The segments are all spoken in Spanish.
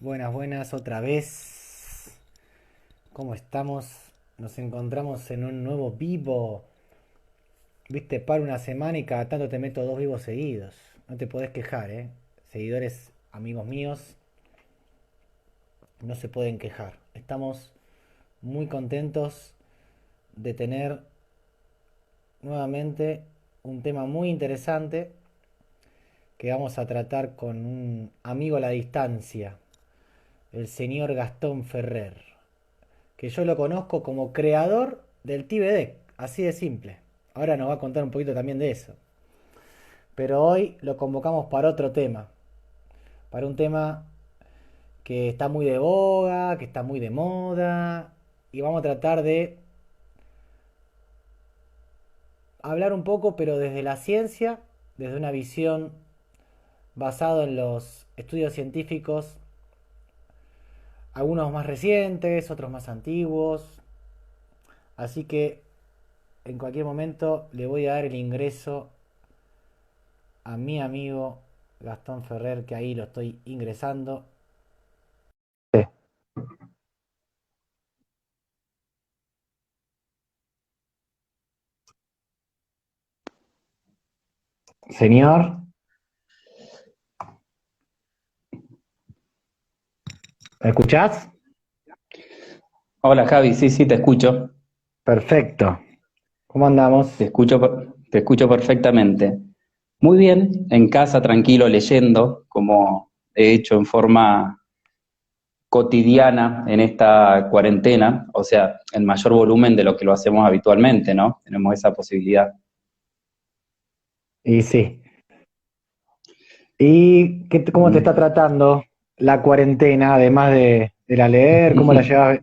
Buenas, buenas, otra vez. ¿Cómo estamos? Nos encontramos en un nuevo vivo. Viste, para una semana y cada tanto te meto dos vivos seguidos. No te podés quejar, ¿eh? Seguidores, amigos míos, no se pueden quejar. Estamos muy contentos de tener nuevamente un tema muy interesante que vamos a tratar con un amigo a la distancia, el señor Gastón Ferrer, que yo lo conozco como creador del TBD, así de simple. Ahora nos va a contar un poquito también de eso. Pero hoy lo convocamos para otro tema, para un tema que está muy de boga, que está muy de moda, y vamos a tratar de hablar un poco, pero desde la ciencia, desde una visión basada en los estudios científicos, algunos más recientes, otros más antiguos. Así que en cualquier momento le voy a dar el ingreso a mi amigo Gastón Ferrer, que ahí lo estoy ingresando. Sí. Señor, ¿me escuchás? Hola Javi, sí, sí, te escucho. Perfecto. ¿Cómo andamos? Te escucho perfectamente. Muy bien, en casa, tranquilo, leyendo, como he hecho en forma cotidiana en esta cuarentena, o sea, en mayor volumen de lo que lo hacemos habitualmente, ¿no? Tenemos esa posibilidad. Y sí. ¿Y cómo te está Mm. tratando la cuarentena, además de la leer? Cómo la llevas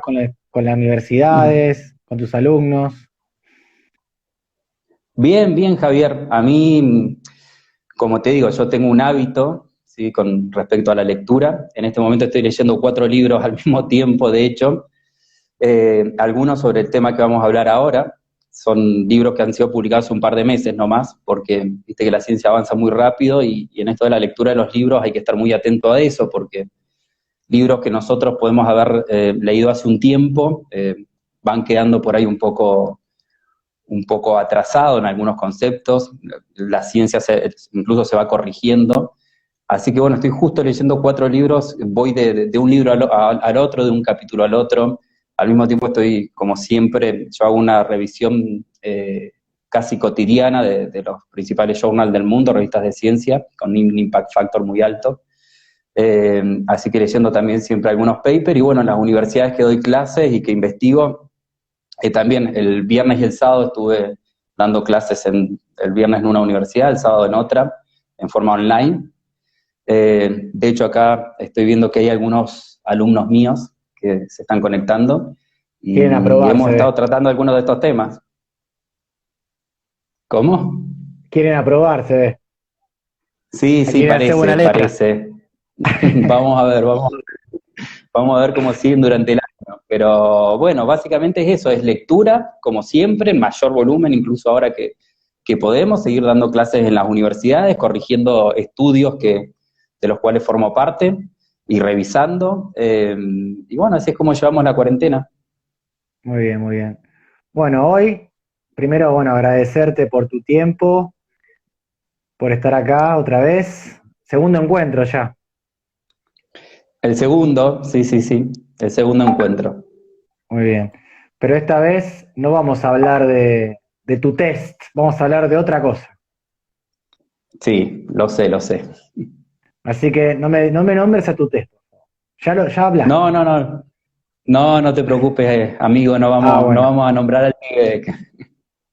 con las universidades, con tus alumnos? Bien, bien, Javier. A mí, como te digo, yo tengo un hábito, ¿sí? Con respecto a la lectura. En este momento estoy leyendo 4 libros al mismo tiempo, de hecho. Algunos sobre el tema que vamos a hablar ahora. Son libros que han sido publicados hace un par de meses nomás, porque viste que la ciencia avanza muy rápido y en esto de la lectura de los libros hay que estar muy atento a eso, porque libros que nosotros podemos haber leído hace un tiempo van quedando por ahí un poco atrasados en algunos conceptos, la ciencia incluso se va corrigiendo. Así que bueno, estoy justo leyendo 4 libros, voy de un libro al otro, de un capítulo al otro. Al mismo tiempo estoy, como siempre, yo hago una revisión casi cotidiana de los principales journals del mundo, revistas de ciencia, con un impact factor muy alto. Así que leyendo también siempre algunos papers, y bueno, en las universidades que doy clases y que investigo, también el viernes y el sábado estuve dando clases el viernes en una universidad, el sábado en otra, en forma online. De hecho, acá estoy viendo que hay algunos alumnos míos que se están conectando Quieren y hemos aprobarse, estado tratando algunos de estos temas. ¿Cómo? quieren aprobarse, Sí, sí, quieren hacer buena parece, letra. parece. Vamos a ver cómo siguen durante el año. Pero bueno, básicamente es eso, es lectura, como siempre, mayor volumen, incluso ahora que podemos seguir dando clases en las universidades, corrigiendo estudios de los cuales formo parte y revisando. Y bueno, así es como llevamos la cuarentena. Muy bien, muy bien. Bueno, hoy, primero, bueno, agradecerte por tu tiempo, por estar acá otra vez. Segundo encuentro ya. El segundo, sí, sí, sí, el segundo encuentro. Muy bien. Pero esta vez no vamos a hablar de tu test, vamos a hablar de otra cosa. Sí, lo sé, lo sé. Así que no me nombres a tu test. Ya No, hablaste. no, no, no, no te preocupes, amigo, Ah, no bueno. vamos a nombrar al pibe.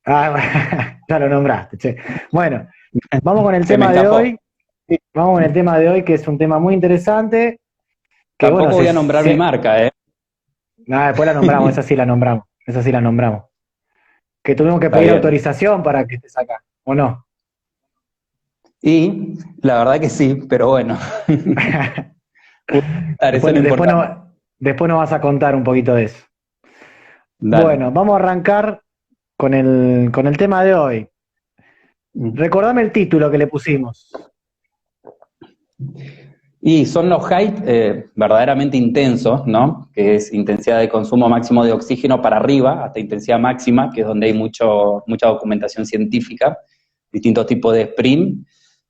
Ah, ya lo nombraste, che. Bueno, vamos con el Se me tema de escapó. hoy. Vamos con el tema de hoy, que es un tema muy interesante. Que bueno, Tampoco voy a nombrar mi marca, ¿eh? nada, después la nombramos, esa sí la nombramos. Esa sí la nombramos. Que tuvimos que Está pedir bien. autorización para que estés acá, ¿o no? Y la verdad que sí, pero bueno, puede estar, eso Después, es lo después, importante. no, después nos vas a contar un poquito de eso. Dale. Bueno, vamos a arrancar con el tema de hoy. Recordame el título que le pusimos. Y son los height verdaderamente intensos, ¿no? Que es intensidad de consumo máximo de oxígeno para arriba, hasta intensidad máxima, que es donde hay mucha documentación científica, distintos tipos de sprint,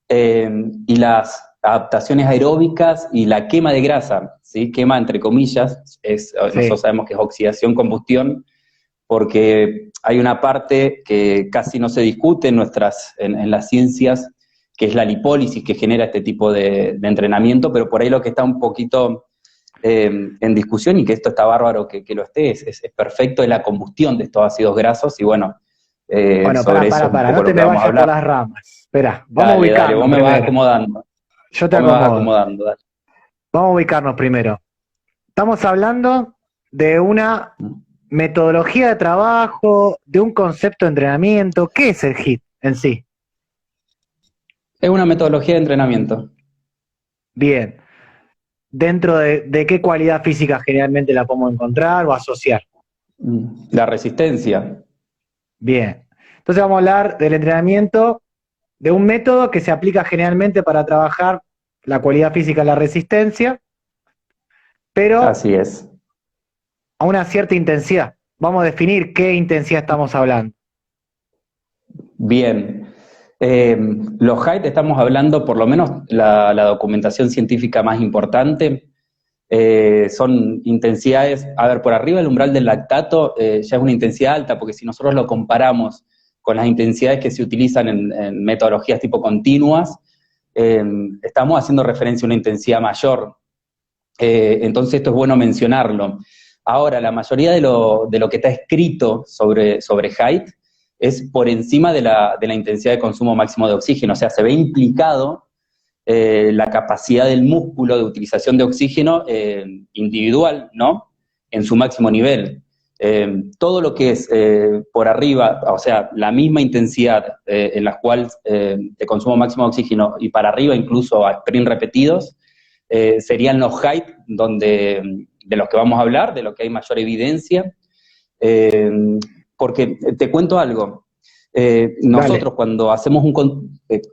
y las adaptaciones aeróbicas y la quema de grasa, ¿sí? Quema entre comillas, nosotros Sí. sabemos que es oxidación, combustión, porque hay una parte que casi no se discute en las ciencias, que es la lipólisis que genera este tipo de entrenamiento, pero por ahí lo que está un poquito en discusión, y que esto está bárbaro que lo esté, es perfecto, es la combustión de estos ácidos grasos, y bueno, Bueno, sobre eso es un no poco te lo que me vamos a vayas por hablar. las ramas. Espera, vamos a Dale, dale, ubicarnos vos me vas primero. acomodando, Yo te vos me vas acomodo. acomodando, dale. Vamos a ubicarnos primero. Estamos hablando de una metodología de trabajo, de un concepto de entrenamiento. ¿Qué es el HIIT en sí? Es una metodología de entrenamiento. Bien. ¿Dentro de qué cualidad física generalmente la podemos encontrar o asociar? La resistencia. Bien. Entonces vamos a hablar del entrenamiento de un método que se aplica generalmente para trabajar la cualidad física de la resistencia, pero Así es. a una cierta intensidad. Vamos a definir qué intensidad estamos hablando. Bien. Los height estamos hablando, por lo menos la documentación científica más importante, son intensidades, a ver, por arriba del umbral del lactato ya es una intensidad alta, porque si nosotros lo comparamos con las intensidades que se utilizan en metodologías tipo continuas, estamos haciendo referencia a una intensidad mayor. Entonces esto es bueno mencionarlo. Ahora, la mayoría de lo que está escrito sobre height es por encima de la intensidad de consumo máximo de oxígeno, o sea, se ve implicado la capacidad del músculo de utilización de oxígeno individual, ¿no? En su máximo nivel. Todo lo que es por arriba, o sea, la misma intensidad en la cual de consumo máximo de oxígeno y para arriba incluso a sprint repetidos, serían los height de los que vamos a hablar, de lo que hay mayor evidencia. Eh, Porque te cuento algo, Dale. nosotros cuando hacemos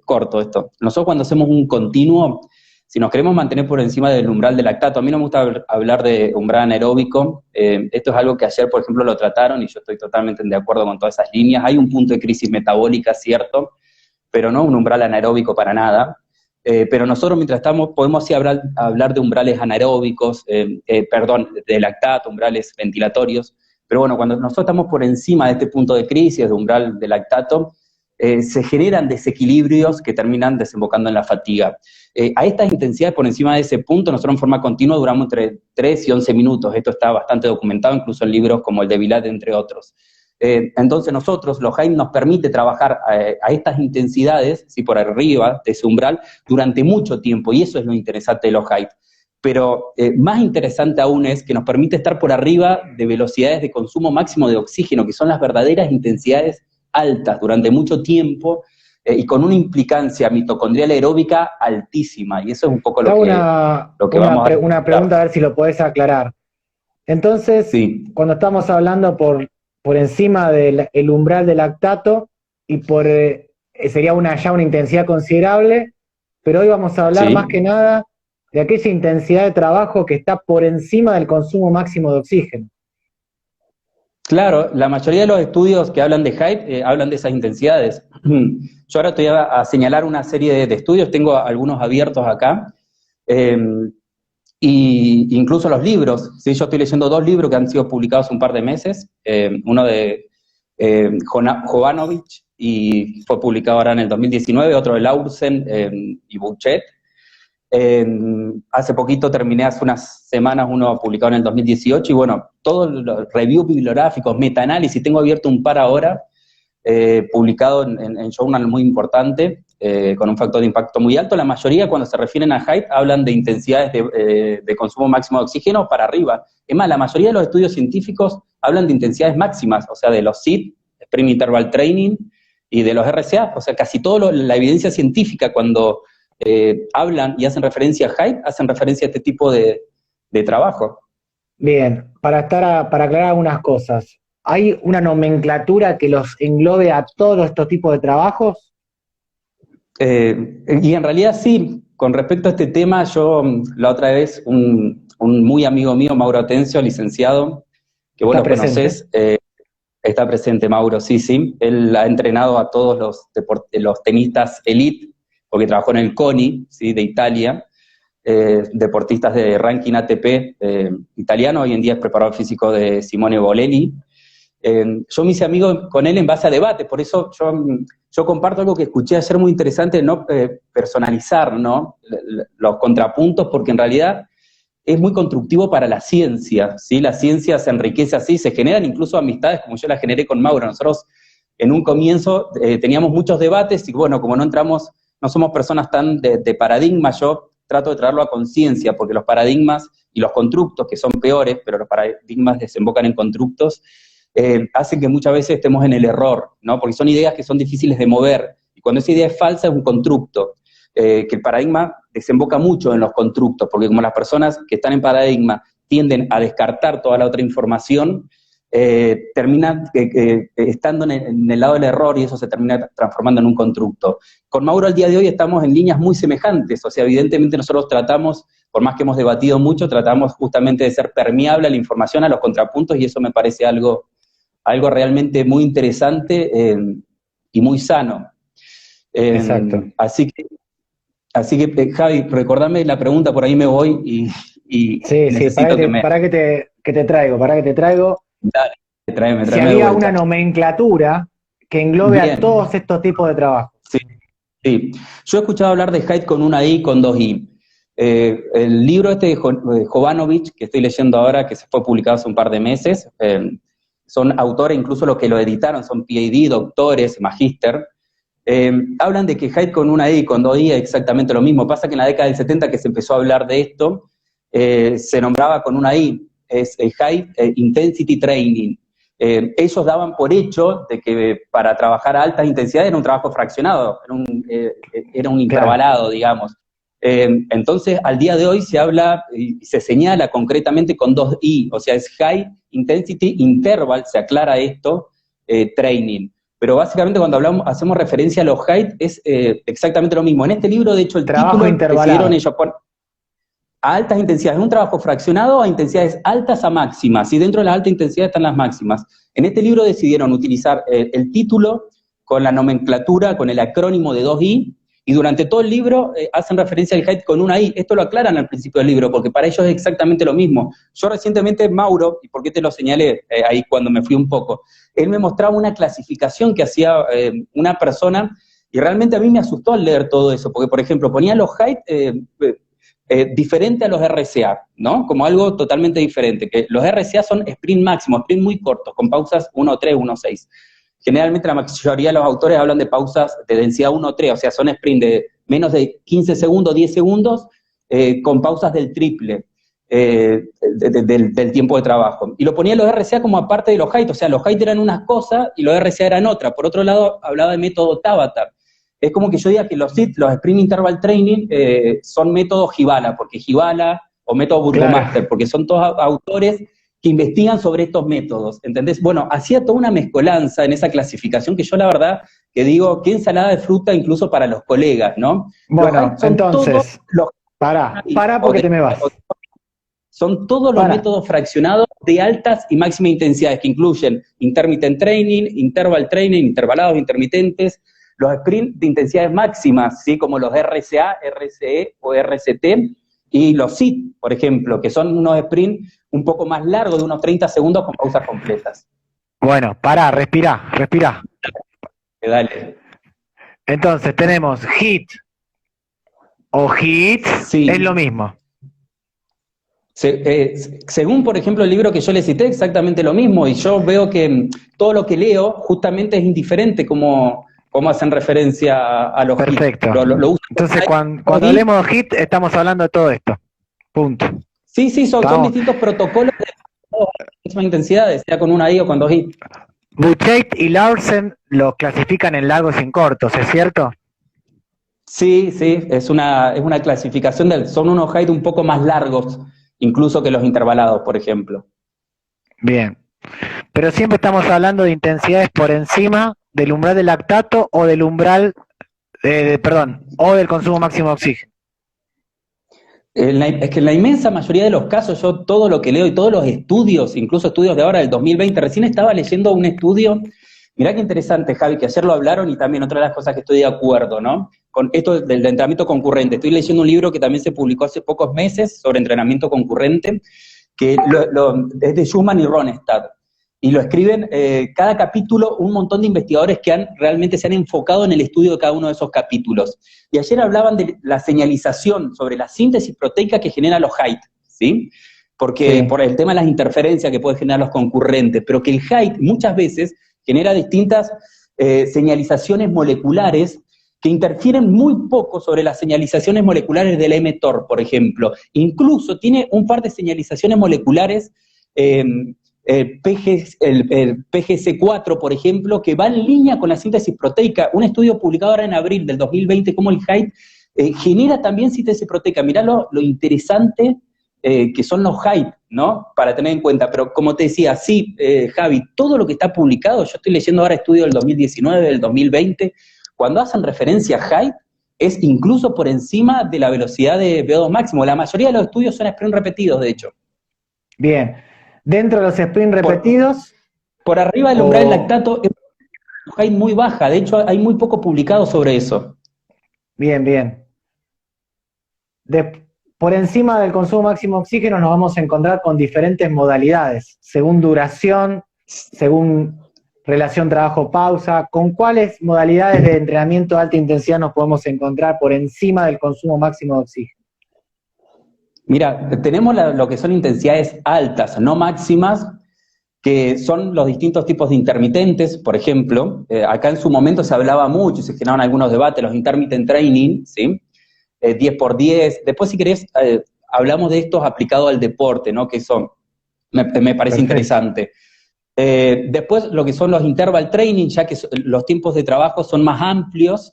corto esto, nosotros cuando hacemos un continuo, si nos queremos mantener por encima del umbral del lactato, a mí no me gusta hablar de umbral anaeróbico, esto es algo que ayer, por ejemplo, lo trataron y yo estoy totalmente de acuerdo con todas esas líneas, hay un punto de crisis metabólica, cierto, pero no un umbral anaeróbico para nada. Pero nosotros mientras estamos, podemos sí hablar de umbrales anaeróbicos, perdón, de lactato, umbrales ventilatorios, pero bueno, cuando nosotros estamos por encima de este punto de crisis, de umbral de lactato, se generan desequilibrios que terminan desembocando en la fatiga. A estas intensidades por encima de ese punto, nosotros en forma continua duramos entre 3 y 11 minutos. Esto está bastante documentado, incluso en libros como el de Vilat, entre otros. Entonces nosotros, los height nos permite trabajar a estas intensidades, ¿sí? Por arriba de ese umbral, durante mucho tiempo, y eso es lo interesante de los height. Pero más interesante aún es que nos permite estar por arriba de velocidades de consumo máximo de oxígeno, que son las verdaderas intensidades altas durante mucho tiempo, y con una implicancia mitocondrial aeróbica altísima, y eso es un poco Te hago lo que vamos a una tratar. pregunta a ver si lo podés aclarar. Entonces, Sí, cuando estamos hablando por encima del el umbral del lactato y sería ya una intensidad considerable, pero hoy vamos a hablar más sí. que nada de aquella intensidad de trabajo que está por encima del consumo máximo de oxígeno. Claro, la mayoría de los estudios que hablan de hype hablan de esas intensidades. Yo ahora te voy a señalar una serie de estudios, tengo algunos abiertos acá, eh, y incluso los libros. ¿Sí? Yo estoy leyendo 2 libros que han sido publicados un par de meses, uno de Jovanovic, y fue publicado ahora en el 2019, otro de Laursen y Bouchet. Hace poquito terminé, hace unas semanas, uno publicado en el 2018, y bueno, todos los reviews bibliográficos, metaanálisis, tengo abierto un par ahora, publicado en journal muy importante, con un factor de impacto muy alto. La mayoría, cuando se refieren a height, hablan de intensidades de consumo máximo de oxígeno para arriba. Es más, la mayoría de los estudios científicos hablan de intensidades máximas, o sea, de los SIT, Sprint Interval Training, y de los RCA, o sea, casi toda la evidencia científica cuando hablan y hacen referencia a hype, hacen referencia a este tipo de trabajo. Bien, para aclarar algunas cosas, ¿hay una nomenclatura que los englobe a todos estos tipos de trabajos? Y en realidad sí, con respecto a este tema, yo la otra vez, un muy amigo mío, Mauro Atencio, licenciado, que vos ¿Está lo presente? conocés, está presente Mauro, sí, sí. Él ha entrenado a todos los tenistas elite, porque trabajó en el CONI, ¿sí? De Italia, deportistas de ranking ATP italiano, hoy en día es preparador físico de Simone Bolelli. Yo me hice amigo con él en base a debate, por eso yo comparto algo que escuché ayer muy interesante, no personalizar, ¿no? Los contrapuntos, porque en realidad es muy constructivo para la ciencia, ¿sí? La ciencia se enriquece así, se generan incluso amistades como yo las generé con Mauro. Nosotros en un comienzo teníamos muchos debates y bueno, como no somos personas tan de paradigma, yo trato de traerlo a conciencia, porque los paradigmas y los constructos, que son peores, pero los paradigmas desembocan en constructos, hacen que muchas veces estemos en el error, ¿no? Porque son ideas que son difíciles de mover, y cuando esa idea es falsa es un constructo, que el paradigma desemboca mucho en los constructos, porque como las personas que están en paradigma tienden a descartar toda la otra información, terminan estando en el lado del error y eso se termina transformando en un constructo. Con Mauro al día de hoy estamos en líneas muy semejantes, o sea, evidentemente nosotros tratamos, por más que hemos debatido mucho, tratamos justamente de ser permeable a la información, a los contrapuntos, y eso me parece algo realmente muy interesante y muy sano. Exacto. Así que Javi, recordame la pregunta, por ahí me voy y Sí, sí, necesito que me... que te traigo. Dale, tráeme Si de había una vuelta. nomenclatura que englobe a Bien, todos estos tipos de trabajo. sí, sí. Yo he escuchado hablar de Haidt con una I y con dos I. El libro este de Jovanovic, que estoy leyendo ahora, que se fue publicado hace un par de meses, son autores, incluso los que lo editaron, son PhD, doctores, magíster. Hablan de que Haidt con una I y con dos I es exactamente lo mismo. Pasa que en la década del 70 que se empezó a hablar de esto, se nombraba con una I, es High Intensity Training. Ellos daban por hecho de que para trabajar a altas intensidades era un trabajo fraccionado, era un Claro. intervalado, digamos. Entonces, al día de hoy se habla y se señala concretamente con dos I, o sea, es High Intensity Interval, se aclara esto, Training. Pero básicamente cuando hacemos referencia a los height es exactamente lo mismo. En este libro, de hecho, el Trabajo título decidieron intervalado. ellos poner a altas intensidades, un trabajo fraccionado a intensidades altas a máximas, y dentro de las altas intensidades están las máximas. En este libro decidieron utilizar el título con la nomenclatura, con el acrónimo de 2I, y durante todo el libro hacen referencia al height con una I. Esto lo aclaran al principio del libro, porque para ellos es exactamente lo mismo. Yo recientemente, Mauro, y por qué te lo señalé ahí cuando me fui un poco, él me mostraba una clasificación que hacía una persona, y realmente a mí me asustó al leer todo eso, porque por ejemplo ponía los height diferente a los RCA, ¿no? Como algo totalmente diferente, que los RCA son sprint máximo, sprint muy cortos, con pausas 1.3, 1.6. Generalmente la mayoría de los autores hablan de pausas de densidad 1.3, o sea, son sprint de menos de 15 segundos, 10 segundos, con pausas del triple del tiempo de trabajo. Y lo ponía los RCA como aparte de los height, o sea, los height eran unas cosas y los RCA eran otras. Por otro lado, hablaba de método Tabata. Es como que yo diga que los SIT, los Sprint Interval Training, son métodos Gibala, porque Gibala, o método Burgomaster, Claro. porque son todos autores que investigan sobre estos métodos, ¿entendés? Bueno, hacía toda una mezcolanza en esa clasificación que yo la verdad que digo, qué ensalada de fruta incluso para los colegas, ¿no? Bueno, Son todos entonces, los pará porque te me vas. son todos los Pará. métodos fraccionados de altas y máximas intensidades, que incluyen intermittent training, interval training, intervalados intermitentes, los sprint de intensidades máximas, ¿sí? Como los RCA, RCE o RCT, y los SIT, por ejemplo, que son unos sprint un poco más largos, de unos 30 segundos con pausas completas. Bueno, pará, respirá. Dale. Entonces tenemos hit o hits, Sí. es lo mismo. Según, por ejemplo, el libro que yo le cité, exactamente lo mismo, y yo veo que todo lo que leo justamente es indiferente como hacen referencia a los Perfecto. hits. Lo usan. Entonces, cuando hablemos de hit, estamos hablando de todo esto. Punto. Sí, son distintos protocolos de mismas intensidades, sea con una I o con dos I. Buchheit y Larsen los clasifican en largos y en cortos, ¿es cierto? Sí, es una clasificación son unos height un poco más largos, incluso que los intervalados, por ejemplo. Bien. Pero siempre estamos hablando de intensidades por encima del umbral del lactato o del umbral, o del consumo máximo de oxígeno. Es que en la inmensa mayoría de los casos, yo todo lo que leo y todos los estudios, incluso estudios de ahora del 2020, recién estaba leyendo un estudio, mirá qué interesante, Javi, que ayer lo hablaron y también otra de las cosas que estoy de acuerdo, ¿no? Con esto del entrenamiento concurrente. Estoy leyendo un libro que también se publicó hace pocos meses sobre entrenamiento concurrente, que es de Schumann y Ronstadt. Y lo escriben cada capítulo un montón de investigadores que realmente se han enfocado en el estudio de cada uno de esos capítulos. Y ayer hablaban de la señalización sobre la síntesis proteica que genera los HIIT, ¿sí? Porque por el tema de las interferencias que pueden generar los concurrentes, pero que el HIIT muchas veces genera distintas señalizaciones moleculares que interfieren muy poco sobre las señalizaciones moleculares del mTOR, por ejemplo. Incluso tiene un par de señalizaciones moleculares, el PGC4, por ejemplo, que va en línea con la síntesis proteica. Un estudio publicado ahora en abril del 2020, cómo el HIIT genera también síntesis proteica. Mirá lo interesante que son los HIIT, ¿no? Para tener en cuenta. Pero como te decía, sí, Javi, todo lo que está publicado, yo estoy leyendo ahora estudios del 2019, del 2020, cuando hacen referencia a HIIT, es incluso por encima de la velocidad de VO2 máximo. La mayoría de los estudios son sprint repetidos, de hecho. Bien. Dentro de los sprint repetidos... Por arriba del umbral del lactato es una HIIT muy baja. De hecho, hay muy poco publicado sobre eso. Bien, bien. Por encima del consumo máximo de oxígeno nos vamos a encontrar con diferentes modalidades, según duración, según relación trabajo-pausa. ¿Con cuáles modalidades de entrenamiento de alta intensidad nos podemos encontrar por encima del consumo máximo de oxígeno? Mira, tenemos lo que son intensidades altas, no máximas, que son los distintos tipos de intermitentes, por ejemplo. Acá en su momento se hablaba mucho, se generaron algunos debates, los intermittent training, ¿sí? 10x10. Después, si querés, hablamos de estos aplicados al deporte, ¿no? Que son, me parece interesante. Después, lo que son los interval training, ya que los tiempos de trabajo son más amplios,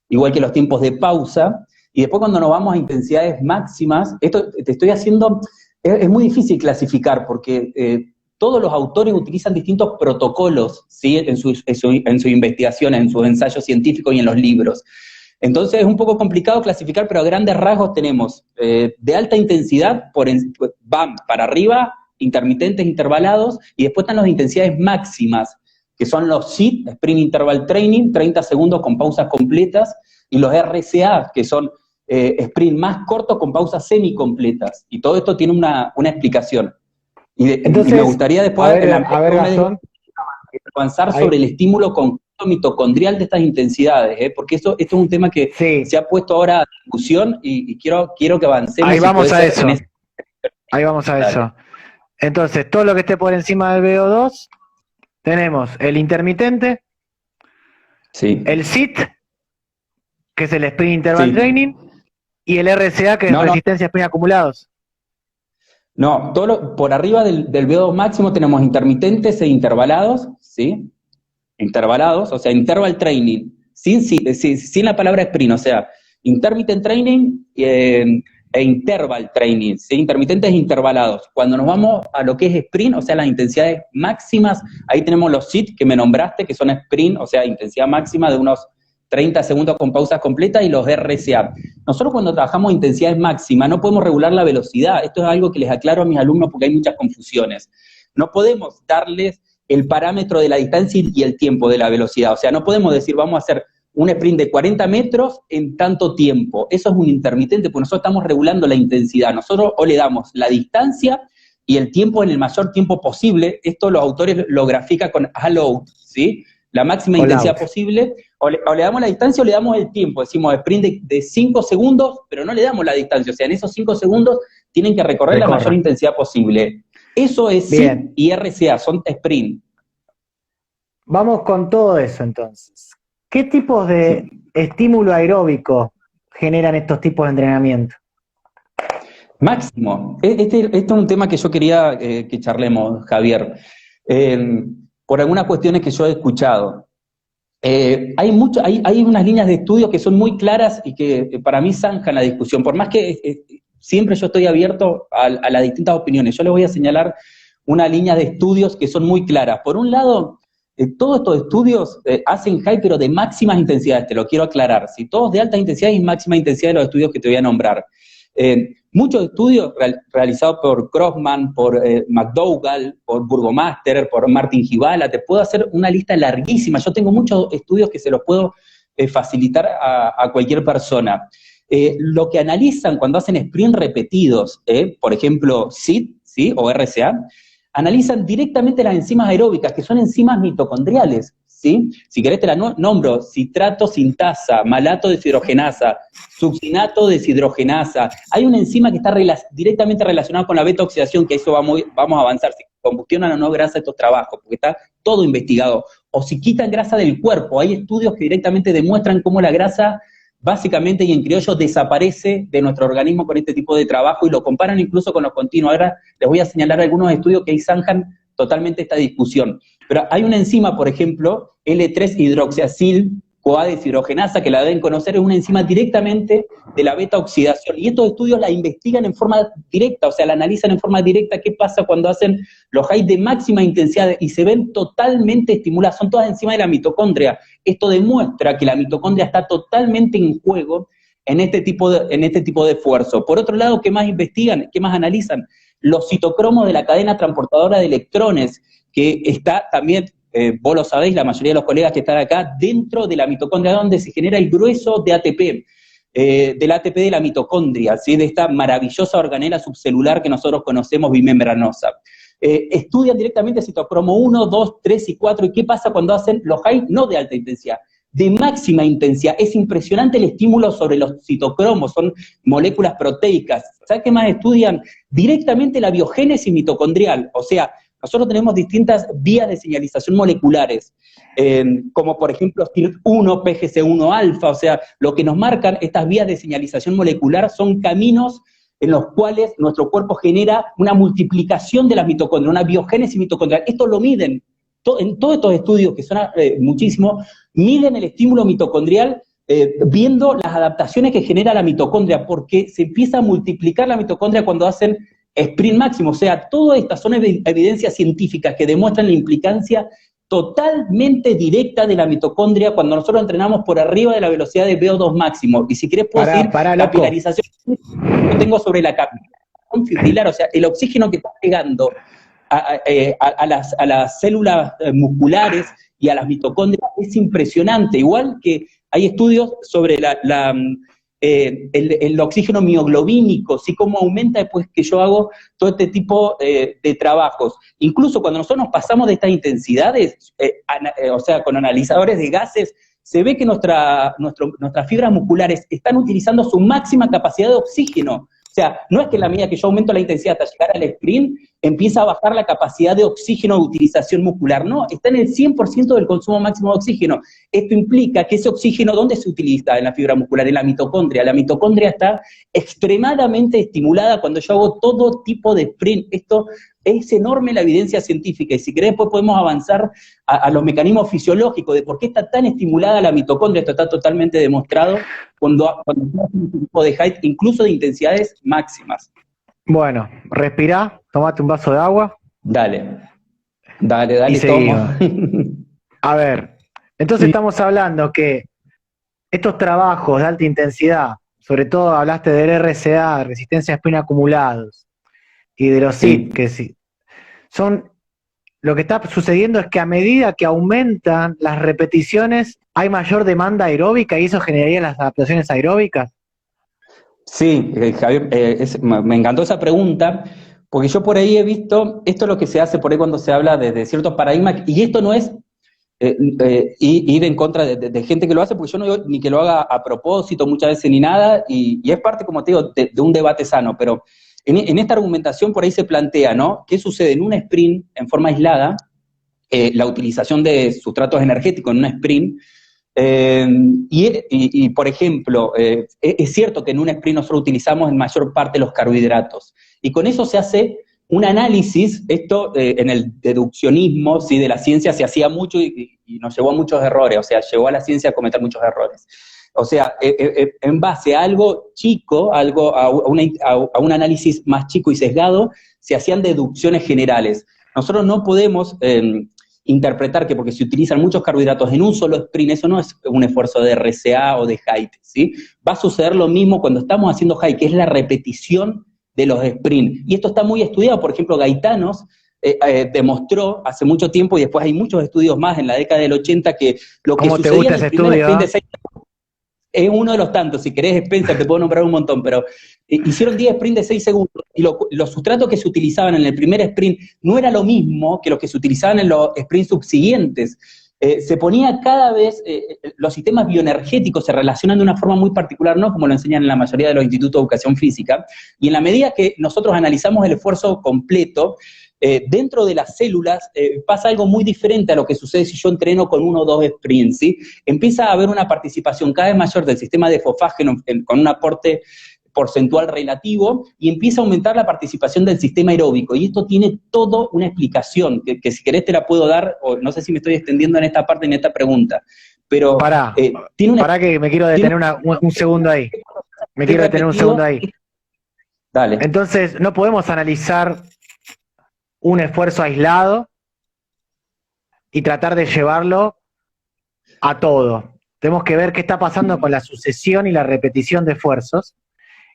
igual que los tiempos de pausa. Y después, cuando nos vamos a intensidades máximas, esto te estoy haciendo, es muy difícil clasificar, porque todos los autores utilizan distintos protocolos, ¿sí? en sus investigaciones, en sus ensayos científicos y en los libros. Entonces es un poco complicado clasificar, pero a grandes rasgos tenemos de alta intensidad, van para arriba, intermitentes, intervalados, y después están las intensidades máximas, que son los SIT, Sprint Interval Training, 30 segundos con pausas completas, y los RCA, que son sprint más cortos con pausas semicompletas. Y todo esto tiene una explicación. Entonces, y me gustaría después avanzar sobre el estímulo mitocondrial de estas intensidades, porque esto es un tema que se ha puesto ahora a discusión y quiero que avancemos. Ahí vamos a eso. Ahí vamos a eso. Entonces, todo lo que esté por encima del VO2, tenemos el intermitente, el SIT, que es el Sprint Interval Training, y el RCA, que es resistencia a sprint acumulados. No, por arriba del VO2 máximo tenemos intermitentes e intervalados, ¿sí? Intervalados, o sea, interval training, sin la palabra sprint, o sea, intermittent training e interval training, ¿sí? Intermitentes e intervalados. Cuando nos vamos a lo que es sprint, o sea, las intensidades máximas, ahí tenemos los SIT que me nombraste, que son sprint, o sea, intensidad máxima de unos 30 segundos con pausas completas, y los RCA. Nosotros cuando trabajamos intensidades máximas no podemos regular la velocidad. Esto es algo que les aclaro a mis alumnos porque hay muchas confusiones. No podemos darles el parámetro de la distancia y el tiempo de la velocidad. O sea, no podemos decir vamos a hacer un sprint de 40 metros en tanto tiempo. Eso es un intermitente, porque nosotros estamos regulando la intensidad. Nosotros o le damos la distancia y el tiempo en el mayor tiempo posible. Esto los autores lo grafican con allowed, ¿sí? La máxima intensidad posible, o le damos la distancia o le damos el tiempo. Decimos sprint de 5 segundos, pero no le damos la distancia. O sea, en esos 5 segundos tienen que recorrer la mayor intensidad posible. Eso es SIT y RCA, son sprint. Vamos con todo eso entonces. ¿Qué tipos de estímulo aeróbico generan estos tipos de entrenamiento? Máximo. Este es un tema que yo quería que charlemos, Javier. Por algunas cuestiones que yo he escuchado. Hay unas líneas de estudio que son muy claras y que para mí zanjan la discusión. Por más que siempre yo estoy abierto a las distintas opiniones, yo les voy a señalar una línea de estudios que son muy claras. Por un lado, todos estos estudios hacen HIIT, pero de máximas intensidades, te lo quiero aclarar. Si todos de alta intensidad y máxima intensidad de los estudios que te voy a nombrar. Muchos estudios realizados por Crossman, por McDougall, por Burgomaster, por Martin Gibala, te puedo hacer una lista larguísima. Yo tengo muchos estudios que se los puedo facilitar a cualquier persona. Lo que analizan cuando hacen sprint repetidos, por ejemplo, SID, ¿sí? O RCA, analizan directamente las enzimas aeróbicas, que son enzimas mitocondriales, ¿sí? Si querés te la nombro: citrato sintasa, malato deshidrogenasa, succinato deshidrogenasa. Hay una enzima que está directamente relacionada con la beta-oxidación, que eso vamos a avanzar, si combustionan o no grasa estos trabajos, porque está todo investigado. O si quitan grasa del cuerpo, hay estudios que directamente demuestran cómo la grasa, básicamente y en criollo, desaparece de nuestro organismo con este tipo de trabajo, y lo comparan incluso con los continuos. Ahora les voy a señalar algunos estudios que ahí zanjan totalmente esta discusión. Pero hay una enzima, por ejemplo, L3-hidroxiacil-CoA deshidrogenasa, que la deben conocer, es una enzima directamente de la beta-oxidación, y estos estudios la investigan en forma directa, o sea, la analizan en forma directa, qué pasa cuando hacen los highs de máxima intensidad, y se ven totalmente estimuladas, son todas enzimas de la mitocondria. Esto demuestra que la mitocondria está totalmente en juego en este tipo de esfuerzo. Por otro lado, ¿qué más investigan? ¿Qué más analizan? Los citocromos de la cadena transportadora de electrones, que está también, vos lo sabéis, la mayoría de los colegas que están acá, dentro de la mitocondria, donde se genera el grueso de ATP, del ATP de la mitocondria, ¿sí? De esta maravillosa organela subcelular que nosotros conocemos, bimembranosa. Estudian directamente citocromo 1, 2, 3 y 4, y qué pasa cuando hacen los high, no de alta intensidad, de máxima intensidad. Es impresionante el estímulo sobre los citocromos, son moléculas proteicas. ¿Sabes qué más estudian? Directamente la biogénesis mitocondrial, o sea, nosotros tenemos distintas vías de señalización moleculares, como por ejemplo STILT1, PGC1 alfa, o sea, lo que nos marcan estas vías de señalización molecular son caminos en los cuales nuestro cuerpo genera una multiplicación de las mitocondrias, una biogénesis mitocondrial. Esto lo miden, en todos estos estudios, que son muchísimos, miden el estímulo mitocondrial viendo las adaptaciones que genera la mitocondria, porque se empieza a multiplicar la mitocondria cuando hacen sprint máximo. O sea, todas estas son evidencias científicas que demuestran la implicancia totalmente directa de la mitocondria cuando nosotros entrenamos por arriba de la velocidad de VO2 máximo. Y si querés puedo decir, capilarización que tengo sobre la capilarización fibrilar, o sea, el oxígeno que está llegando a las células musculares y a las mitocondrias es impresionante. Igual que hay estudios sobre el oxígeno mioglobínico, ¿sí? Cómo aumenta después que yo hago todo este tipo de trabajos. Incluso cuando nosotros nos pasamos de estas intensidades, o sea, con analizadores de gases, se ve que nuestras fibras musculares están utilizando su máxima capacidad de oxígeno. O sea, no es que en la medida que yo aumento la intensidad hasta llegar al sprint, empieza a bajar la capacidad de oxígeno de utilización muscular. No, está en el 100% del consumo máximo de oxígeno. Esto implica que ese oxígeno, ¿dónde se utiliza en la fibra muscular? En la mitocondria. La mitocondria está extremadamente estimulada cuando yo hago todo tipo de sprint. Esto es enorme, la evidencia científica, y si querés después podemos avanzar a los mecanismos fisiológicos de por qué está tan estimulada la mitocondria. Esto está totalmente demostrado cuando hacemos un tipo de height, incluso de intensidades máximas. Bueno, respirá, tomate un vaso de agua. Dale, y tomo. A ver, entonces estamos hablando que estos trabajos de alta intensidad, sobre todo hablaste del RCA, resistencia a sprint acumulados, y de los SID, que sí, son, lo que está sucediendo es que a medida que aumentan las repeticiones, hay mayor demanda aeróbica y eso generaría las adaptaciones aeróbicas. Sí, Javier, me encantó esa pregunta, porque yo por ahí he visto, esto es lo que se hace por ahí cuando se habla de ciertos paradigmas, y esto no es ir en contra de gente que lo hace, porque yo no digo ni que lo haga a propósito muchas veces ni nada, y es parte, como te digo, de un debate sano, pero en esta argumentación por ahí se plantea, ¿no? ¿Qué sucede en un sprint en forma aislada? La utilización de sustratos energéticos en un sprint, por ejemplo, es cierto que en un sprint nosotros utilizamos en mayor parte los carbohidratos, y con eso se hace un análisis. Esto en el deduccionismo, ¿sí? De la ciencia se hacía mucho y nos llevó a muchos errores, o sea, llevó a la ciencia a cometer muchos errores. O sea, en base a algo chico, a un análisis más chico y sesgado, se hacían deducciones generales. Nosotros no podemos interpretar que porque se utilizan muchos carbohidratos en un solo sprint, eso no es un esfuerzo de RCA o de height, ¿sí? Va a suceder lo mismo cuando estamos haciendo height, que es la repetición de los sprints. Y esto está muy estudiado, por ejemplo, Gaetanos demostró hace mucho tiempo, y después hay muchos estudios más en la década del 80, que lo que ¿Cómo te sucedía gusta en ese el primer estudio? sprint de 6 es uno de los tantos, si querés, Spencer, te puedo nombrar un montón, pero hicieron 10 sprints de 6 segundos, y los sustratos que se utilizaban en el primer sprint no era lo mismo que los que se utilizaban en los sprints subsiguientes. Se ponía cada vez, los sistemas bioenergéticos se relacionan de una forma muy particular, no como lo enseñan en la mayoría de los institutos de educación física, y en la medida que nosotros analizamos el esfuerzo completo, dentro de las células pasa algo muy diferente a lo que sucede si yo entreno con 1 o 2 sprints, ¿sí? Empieza a haber una participación cada vez mayor del sistema de fosfágeno con un aporte porcentual relativo, y empieza a aumentar la participación del sistema aeróbico, y esto tiene toda una explicación, que si querés te la puedo dar, o no sé si me estoy extendiendo en esta parte, en esta pregunta, pero tiene una... Pará que me quiero detener un segundo ahí. Me quiero detener un segundo ahí. Dale. Entonces, no podemos analizar un esfuerzo aislado y tratar de llevarlo a todo. Tenemos que ver qué está pasando con la sucesión y la repetición de esfuerzos.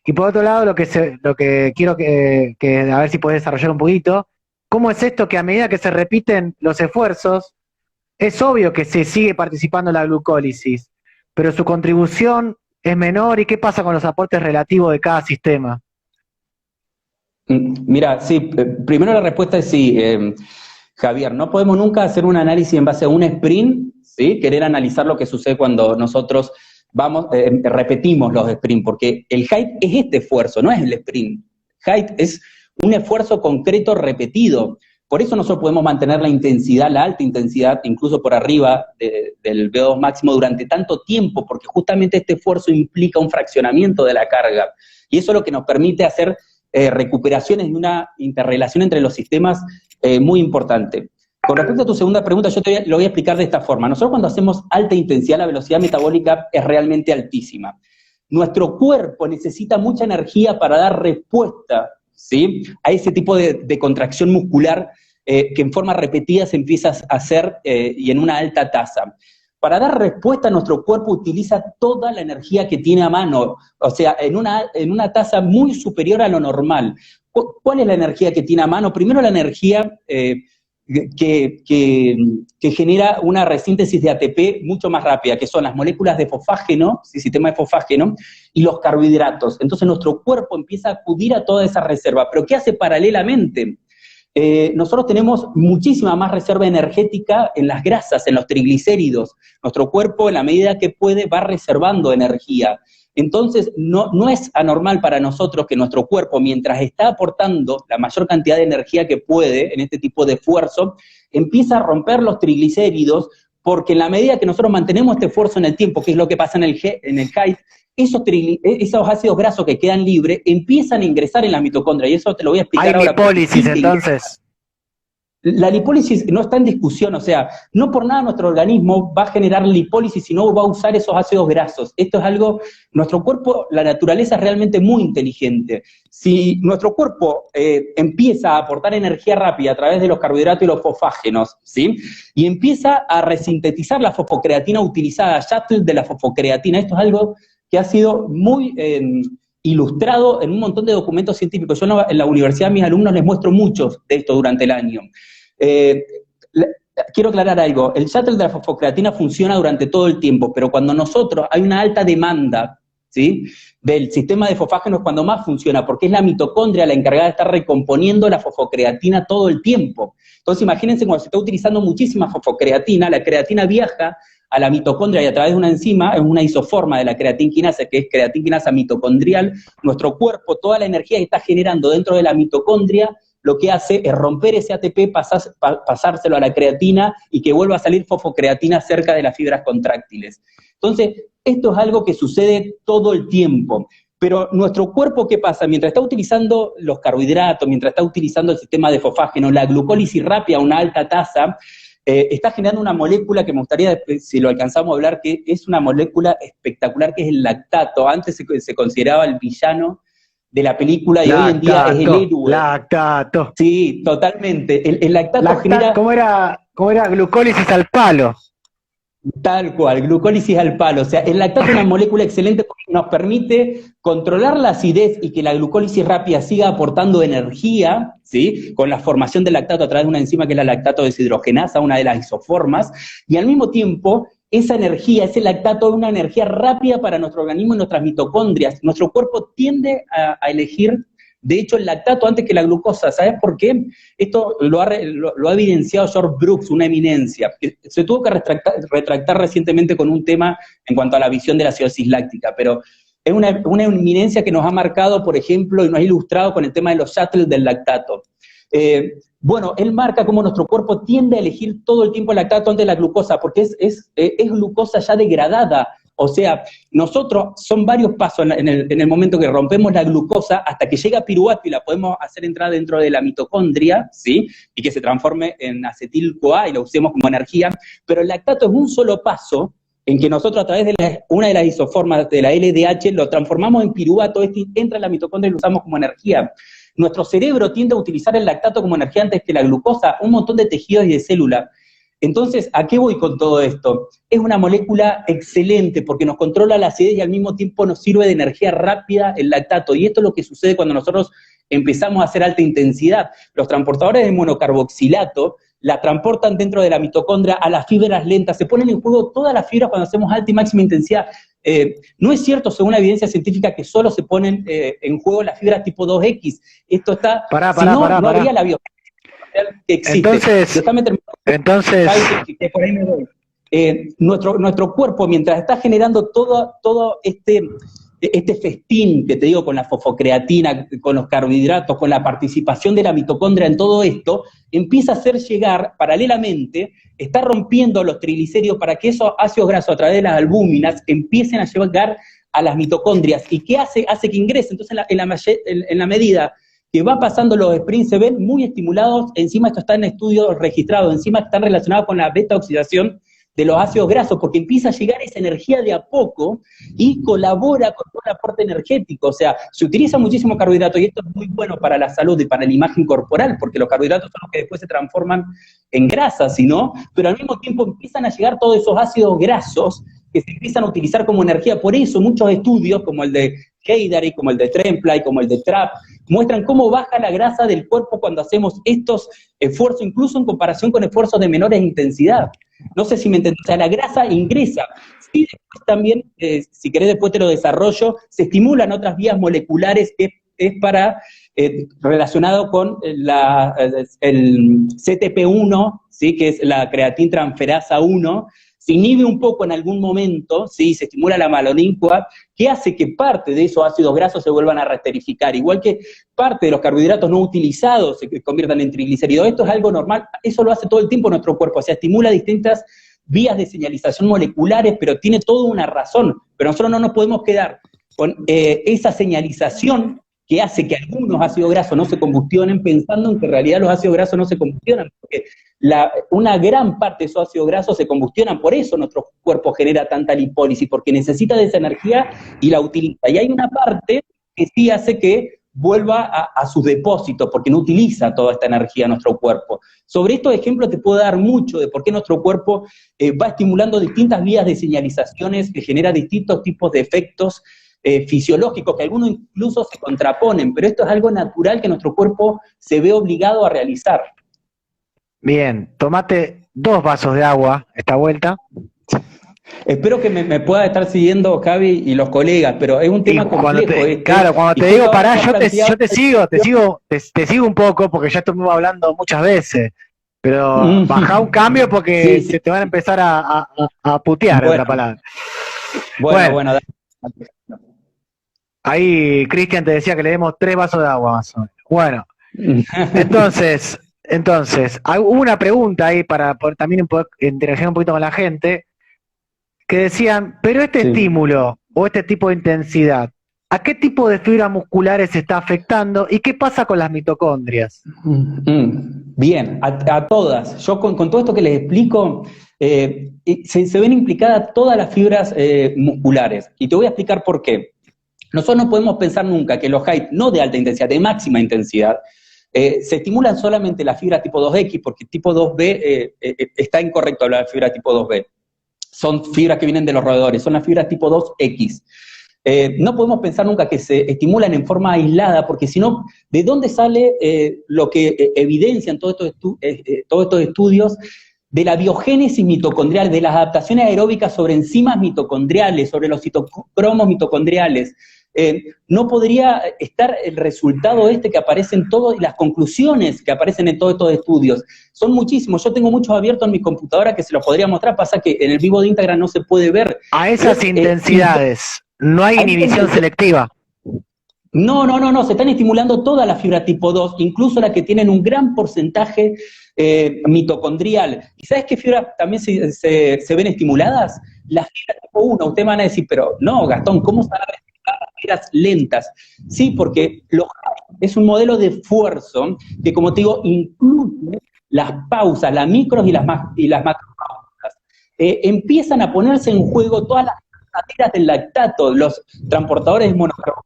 Y por otro lado, lo que quiero que a ver si podés desarrollar un poquito, ¿cómo es esto que a medida que se repiten los esfuerzos, es obvio que se sigue participando en la glucólisis, pero su contribución es menor? ¿Y qué pasa con los aportes relativos de cada sistema? Mira, sí, primero la respuesta es sí, Javier, no podemos nunca hacer un análisis en base a un sprint, ¿sí? Querer analizar lo que sucede cuando nosotros repetimos los sprints, porque el height es este esfuerzo, no es el sprint. Height es un esfuerzo concreto repetido. Por eso nosotros podemos mantener la intensidad, la alta intensidad, incluso por arriba del VO2 máximo durante tanto tiempo, porque justamente este esfuerzo implica un fraccionamiento de la carga. Y eso es lo que nos permite hacer recuperaciones y una interrelación entre los sistemas muy importante. Con respecto a tu segunda pregunta, yo lo voy a explicar de esta forma. Nosotros cuando hacemos alta intensidad, la velocidad metabólica es realmente altísima. Nuestro cuerpo necesita mucha energía para dar respuesta, ¿sí?, a ese tipo de contracción muscular que en forma repetida se empieza a hacer y en una alta tasa. Para dar respuesta, nuestro cuerpo utiliza toda la energía que tiene a mano, o sea, en una tasa muy superior a lo normal. ¿Cuál es la energía que tiene a mano? Primero, la energía que genera una resíntesis de ATP mucho más rápida, que son las moléculas de fosfágeno, ¿sí?, sistema de fosfágeno, y los carbohidratos. Entonces nuestro cuerpo empieza a acudir a toda esa reserva. ¿Pero qué hace paralelamente? Nosotros tenemos muchísima más reserva energética en las grasas, en los triglicéridos. Nuestro cuerpo, en la medida que puede, va reservando energía. Entonces, no es anormal para nosotros que nuestro cuerpo, mientras está aportando la mayor cantidad de energía que puede en este tipo de esfuerzo, empieza a romper los triglicéridos, porque en la medida que nosotros mantenemos este esfuerzo en el tiempo, que es lo que pasa en el height, esos ácidos grasos que quedan libres empiezan a ingresar en la mitocondria, y eso te lo voy a explicar ahora. Hay lipólisis, entonces. La lipólisis no está en discusión, o sea, no por nada nuestro organismo va a generar lipólisis, sino va a usar esos ácidos grasos. Esto es algo, nuestro cuerpo, la naturaleza es realmente muy inteligente. Si nuestro cuerpo empieza a aportar energía rápida a través de los carbohidratos y los fosfágenos, ¿sí?, y empieza a resintetizar la fosfocreatina utilizada, shuttle de la fosfocreatina, esto es algo que ha sido muy ilustrado en un montón de documentos científicos. Yo en la universidad a mis alumnos les muestro muchos de esto durante el año. Quiero aclarar algo, el shuttle de la fosfocreatina funciona durante todo el tiempo, pero cuando nosotros hay una alta demanda, ¿sí?, del sistema de fosfágenos, cuando más funciona, porque es la mitocondria la encargada de estar recomponiendo la fosfocreatina todo el tiempo. Entonces imagínense, cuando se está utilizando muchísima fosfocreatina, la creatina viaja a la mitocondria y a través de una enzima, es una isoforma de la creatinquinasa, que es creatinquinasa mitocondrial. Nuestro cuerpo, toda la energía que está generando dentro de la mitocondria, lo que hace es romper ese ATP, pasárselo a la creatina y que vuelva a salir fosfocreatina cerca de las fibras contráctiles. Entonces, esto es algo que sucede todo el tiempo. Pero nuestro cuerpo, ¿qué pasa? Mientras está utilizando los carbohidratos, mientras está utilizando el sistema de fosfágeno, la glucólisis rápida a una alta tasa, está generando una molécula que me gustaría, si lo alcanzamos a hablar, que es una molécula espectacular, que es el lactato. Antes se consideraba el villano de la película y hoy en día es el héroe. Lactato. Sí, totalmente. El lactato genera... ¿Cómo era? ¿Cómo era? Glucólisis al palo. Tal cual, glucólisis al palo. O sea, el lactato es una molécula excelente porque nos permite controlar la acidez y que la glucólisis rápida siga aportando energía, ¿sí? Con la formación del lactato a través de una enzima que es la lactato deshidrogenasa, una de las isoformas, y al mismo tiempo, esa energía, ese lactato es una energía rápida para nuestro organismo y nuestras mitocondrias. Nuestro cuerpo tiende a elegir, de hecho, el lactato antes que la glucosa. ¿Sabes por qué? Esto lo ha evidenciado George Brooks, una eminencia, que se tuvo que retractar recientemente con un tema en cuanto a la visión de la acidosis láctica, pero es una eminencia que nos ha marcado, por ejemplo, y nos ha ilustrado con el tema de los shuttles del lactato. Bueno, él marca cómo nuestro cuerpo tiende a elegir todo el tiempo el lactato antes de la glucosa, porque es glucosa ya degradada. O sea, nosotros son varios pasos en el momento que rompemos la glucosa hasta que llega piruvato y la podemos hacer entrar dentro de la mitocondria, ¿sí? Y que se transforme en acetil-CoA y lo usemos como energía. Pero el lactato es un solo paso en que nosotros a través de una de las isoformas de la LDH lo transformamos en piruvato, entra en la mitocondria y lo usamos como energía. Nuestro cerebro tiende a utilizar el lactato como energía antes que la glucosa, un montón de tejidos y de células. Entonces, ¿a qué voy con todo esto? Es una molécula excelente porque nos controla la acidez y al mismo tiempo nos sirve de energía rápida el lactato. Y esto es lo que sucede cuando nosotros empezamos a hacer alta intensidad. Los transportadores de monocarboxilato la transportan dentro de la mitocondria a las fibras lentas. Se ponen en juego todas las fibras cuando hacemos alta y máxima intensidad. No es cierto, según la evidencia científica, que solo se ponen en juego las fibras tipo 2X. Esto está... no habría la biología que existe. Entonces, que por ahí me doy. Nuestro cuerpo, mientras está generando todo este festín que te digo, con la fosfocreatina, con los carbohidratos, con la participación de la mitocondria en todo esto, empieza a hacer llegar, paralelamente, está rompiendo los triglicéridos para que esos ácidos grasos a través de las albúminas empiecen a llegar a las mitocondrias. ¿Y qué hace? Hace que ingrese. Entonces, en la medida que va pasando los sprints, se ven muy estimulados. Encima esto está en estudios registrados, encima están relacionados con la beta-oxidación de los ácidos grasos, porque empieza a llegar esa energía de a poco y colabora con todo el aporte energético. O sea, se utiliza muchísimo carbohidrato y esto es muy bueno para la salud y para la imagen corporal, porque los carbohidratos son los que después se transforman en grasas, ¿no? Pero al mismo tiempo empiezan a llegar todos esos ácidos grasos que se empiezan a utilizar como energía. Por eso muchos estudios, como el de Heydari, como el de Tremblay, como el de Trapp, muestran cómo baja la grasa del cuerpo cuando hacemos estos esfuerzos, incluso en comparación con esfuerzos de menores intensidad. No sé si me entendés, o sea, la grasa ingresa. Sí, después también, si querés después te lo desarrollo, se estimulan otras vías moleculares que es para, relacionado con el CTP1, ¿sí? Que es la creatintransferasa 1, se inhibe un poco en algún momento, ¿sí? Se estimula la malonincua, que hace que parte de esos ácidos grasos se vuelvan a resterificar, igual que parte de los carbohidratos no utilizados se conviertan en triglicéridos. Esto es algo normal, eso lo hace todo el tiempo nuestro cuerpo, o sea, estimula distintas vías de señalización moleculares, pero tiene toda una razón. Pero nosotros no nos podemos quedar con esa señalización que hace que algunos ácidos grasos no se combustionen, pensando en que en realidad los ácidos grasos no se combustionan, porque una gran parte de esos ácidos grasos se combustionan, por eso nuestro cuerpo genera tanta lipólisis, porque necesita de esa energía y la utiliza. Y hay una parte que sí hace que vuelva a sus depósitos, porque no utiliza toda esta energía nuestro cuerpo. Sobre estos ejemplos te puedo dar mucho de por qué nuestro cuerpo va estimulando distintas vías de señalizaciones que generan distintos tipos de efectos fisiológicos, que algunos incluso se contraponen, pero esto es algo natural que nuestro cuerpo se ve obligado a realizar. Bien, tomate 2 vasos de agua esta vuelta. Espero que me pueda estar siguiendo Javi y los colegas, pero es un tema complejo. Claro, cuando te digo pará, yo te sigo un poco, porque ya estuvimos hablando muchas veces, pero bajá un cambio porque se te van a empezar a putear, bueno, otra palabra. Bueno, dale. Ahí Cristian te decía que le demos 3 vasos de agua más o menos. Bueno, entonces, hubo una pregunta ahí para poder también poder interaccionar un poquito con la gente, que decían, pero este estímulo o este tipo de intensidad, ¿a qué tipo de fibras musculares se está afectando y qué pasa con las mitocondrias? Bien, a todas. Yo con todo esto que les explico, se ven implicadas todas las fibras musculares. Y te voy a explicar por qué. Nosotros no podemos pensar nunca que los height, no de alta intensidad, de máxima intensidad, se estimulan solamente la fibra tipo 2X, porque tipo 2B está incorrecto hablar de fibra tipo 2B. Son fibras que vienen de los roedores, son las fibras tipo 2X. No podemos pensar nunca que se estimulan en forma aislada, porque si no, ¿de dónde sale lo que evidencian todos estos estudios de la biogénesis mitocondrial, de las adaptaciones aeróbicas sobre enzimas mitocondriales, sobre los citocromos mitocondriales? No podría estar el resultado que aparece en todas las conclusiones que aparecen en todos estos estudios. Son muchísimos, yo tengo muchos abiertos en mi computadora que se los podría mostrar, pasa que en el vivo de Instagram no se puede ver. A esas intensidades, no hay inhibición selectiva. No, se están estimulando todas las fibras tipo 2, incluso las que tienen un gran porcentaje mitocondrial. ¿Y sabes qué fibras también se ven estimuladas? Las fibras tipo 1. Ustedes van a decir, pero no, Gastón, ¿cómo se van a estimular las fibras lentas? Sí, porque es un modelo de esfuerzo que, como te digo, incluye las pausas, las micros y las macropausas. Empiezan a ponerse en juego todas las cadenas del lactato, los transportadores de monocarbonatos,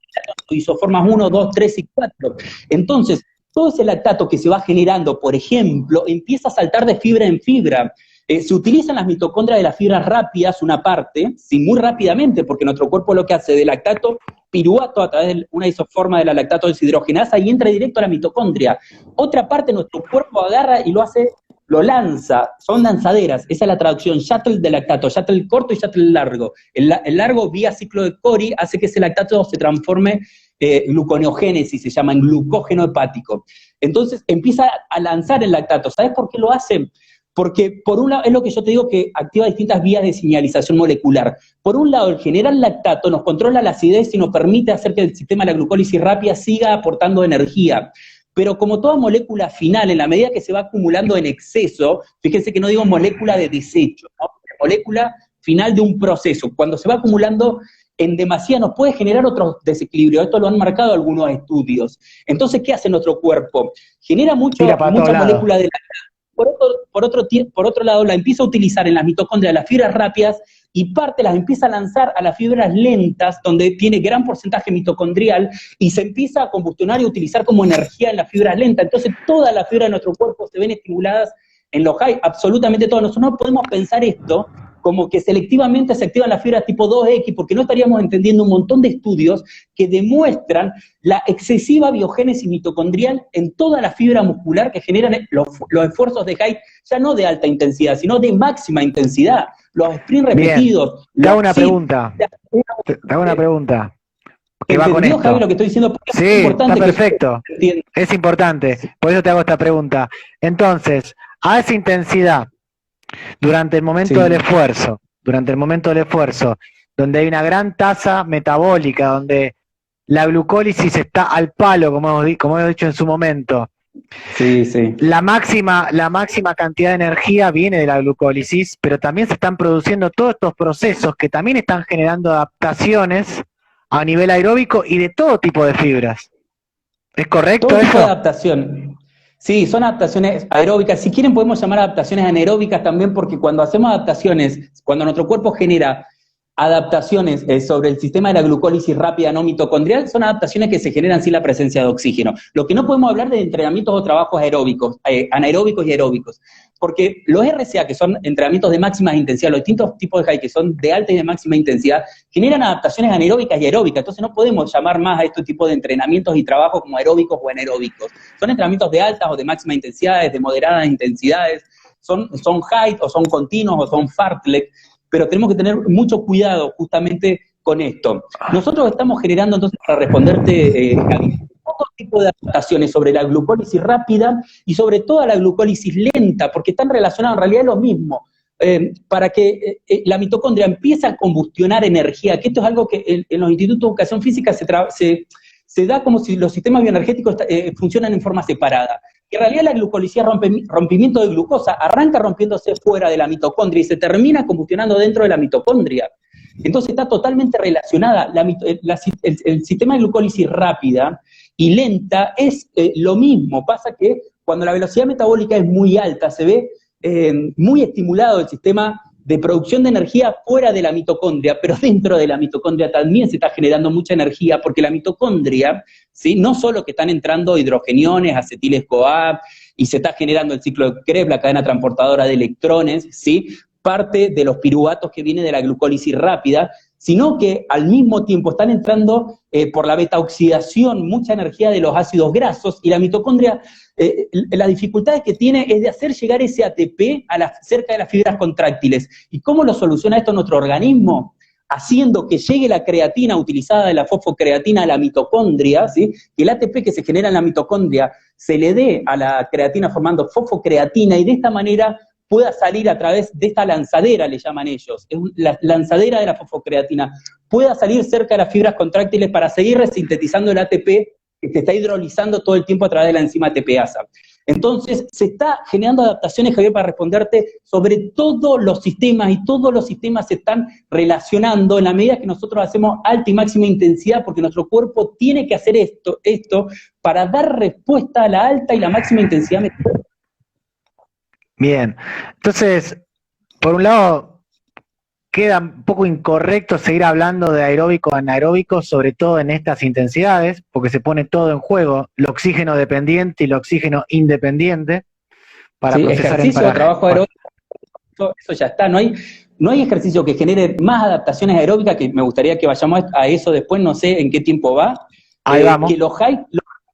isoformas 1, 2, 3 y 4. Entonces, todo ese lactato que se va generando, por ejemplo, empieza a saltar de fibra en fibra. Se utilizan las mitocondrias de las fibras rápidas, una parte, sí, muy rápidamente, porque nuestro cuerpo lo que hace de lactato piruvato a través de una isoforma de la lactato deshidrogenasa y entra directo a la mitocondria. Otra parte nuestro cuerpo agarra y lo lanza, son lanzaderas, esa es la traducción, shuttle de lactato, shuttle corto y shuttle largo. El largo, vía ciclo de Cori, hace que ese lactato se transforme gluconeogénesis, se llama en glucógeno hepático. Entonces empieza a lanzar el lactato. ¿Sabes por qué lo hace? Porque por un lado, es lo que yo te digo que activa distintas vías de señalización molecular. Por un lado, el generar lactato nos controla la acidez y nos permite hacer que el sistema de la glucólisis rápida siga aportando energía. Pero como toda molécula final, en la medida que se va acumulando en exceso, fíjense que no digo molécula de desecho, ¿no? Molécula final de un proceso. Cuando se va acumulando en demasía nos puede generar otros desequilibrios. Esto lo han marcado algunos estudios. Entonces, ¿qué hace nuestro cuerpo? Genera mucha molécula de lactato. Por otro lado, la empieza a utilizar en las mitocondrias, las fibras rápidas, y parte las empieza a lanzar a las fibras lentas, donde tiene gran porcentaje mitocondrial, y se empieza a combustionar y utilizar como energía en las fibras lentas. Entonces, todas las fibras de nuestro cuerpo se ven estimuladas en los high, absolutamente todas. Nosotros no podemos pensar esto como que selectivamente se activan las fibras tipo 2X, porque no estaríamos entendiendo un montón de estudios que demuestran la excesiva biogénesis mitocondrial en toda la fibra muscular que generan los esfuerzos de high, ya no de alta intensidad, sino de máxima intensidad. Los sprints repetidos. Te hago una pregunta. Te hago una pregunta. ¿Qué va con esto? Javi, lo que estoy diciendo? Sí, es importante, está perfecto. Es importante. Por eso te hago esta pregunta. Entonces, a esa intensidad, durante el momento del esfuerzo, donde hay una gran tasa metabólica, donde la glucólisis está al palo, como hemos dicho en su momento. Sí, sí. La máxima cantidad de energía viene de la glucólisis, pero también se están produciendo todos estos procesos que también están generando adaptaciones a nivel aeróbico y de todo tipo de fibras. ¿Es correcto todo eso? Tipo de adaptación. Sí, son adaptaciones aeróbicas. Si quieren podemos llamar adaptaciones anaeróbicas también, porque cuando hacemos adaptaciones, cuando nuestro cuerpo genera adaptaciones sobre el sistema de la glucólisis rápida no mitocondrial, son adaptaciones que se generan sin la presencia de oxígeno. Lo que no podemos hablar de entrenamientos o trabajos aeróbicos, anaeróbicos y aeróbicos, porque los RCA, que son entrenamientos de máxima intensidad, los distintos tipos de high, que son de alta y de máxima intensidad, generan adaptaciones anaeróbicas y aeróbicas. Entonces no podemos llamar más a este tipo de entrenamientos y trabajos como aeróbicos o anaeróbicos. Son entrenamientos de altas o de máxima intensidades, de moderadas intensidades, son height o son continuos o son fartlek, pero tenemos que tener mucho cuidado justamente con esto. Nosotros estamos generando, entonces, para responderte, Gaby, otro tipo de adaptaciones sobre la glucólisis rápida y sobre todo la glucólisis lenta, porque están relacionados, en realidad es lo mismo. Para que la mitocondria empiece a combustionar energía, que esto es algo que en los institutos de educación física se da como si los sistemas bioenergéticos funcionan en forma separada. Que en realidad la glucolisis es rompimiento de glucosa, arranca rompiéndose fuera de la mitocondria y se termina combustionando dentro de la mitocondria. Entonces está totalmente relacionada. El sistema de glucólisis rápida y lenta es lo mismo. Pasa que cuando la velocidad metabólica es muy alta, se ve muy estimulado el sistema de producción de energía fuera de la mitocondria, pero dentro de la mitocondria también se está generando mucha energía, porque la mitocondria, ¿sí? No solo que están entrando hidrogeniones, acetiles-CoA, y se está generando el ciclo de Krebs, la cadena transportadora de electrones, ¿sí? Parte de los piruvatos que viene de la glucólisis rápida, sino que al mismo tiempo están entrando por la beta-oxidación mucha energía de los ácidos grasos, y la mitocondria, las dificultades que tiene es de hacer llegar ese ATP cerca de las fibras contráctiles. ¿Y cómo lo soluciona esto nuestro organismo? Haciendo que llegue la creatina utilizada de la fosfocreatina a la mitocondria, ¿sí? Que el ATP que se genera en la mitocondria se le dé a la creatina formando fosfocreatina, y de esta manera pueda salir a través de esta lanzadera, le llaman ellos, es la lanzadera de la fosfocreatina, pueda salir cerca de las fibras contráctiles para seguir resintetizando el ATP que se está hidrolizando todo el tiempo a través de la enzima ATPasa. Entonces, se está generando adaptaciones, Javier, para responderte sobre todos los sistemas, y todos los sistemas se están relacionando en la medida que nosotros hacemos alta y máxima intensidad, porque nuestro cuerpo tiene que hacer esto para dar respuesta a la alta y la máxima intensidad. Bien, entonces, por un lado, queda un poco incorrecto seguir hablando de aeróbico anaeróbico, sobre todo en estas intensidades, porque se pone todo en juego, el oxígeno dependiente y el oxígeno independiente, para procesar ejercicio o trabajo aeróbico, eso ya está, no hay ejercicio que genere más adaptaciones aeróbicas, que me gustaría que vayamos a eso después, no sé en qué tiempo va, Ahí vamos. Que los high,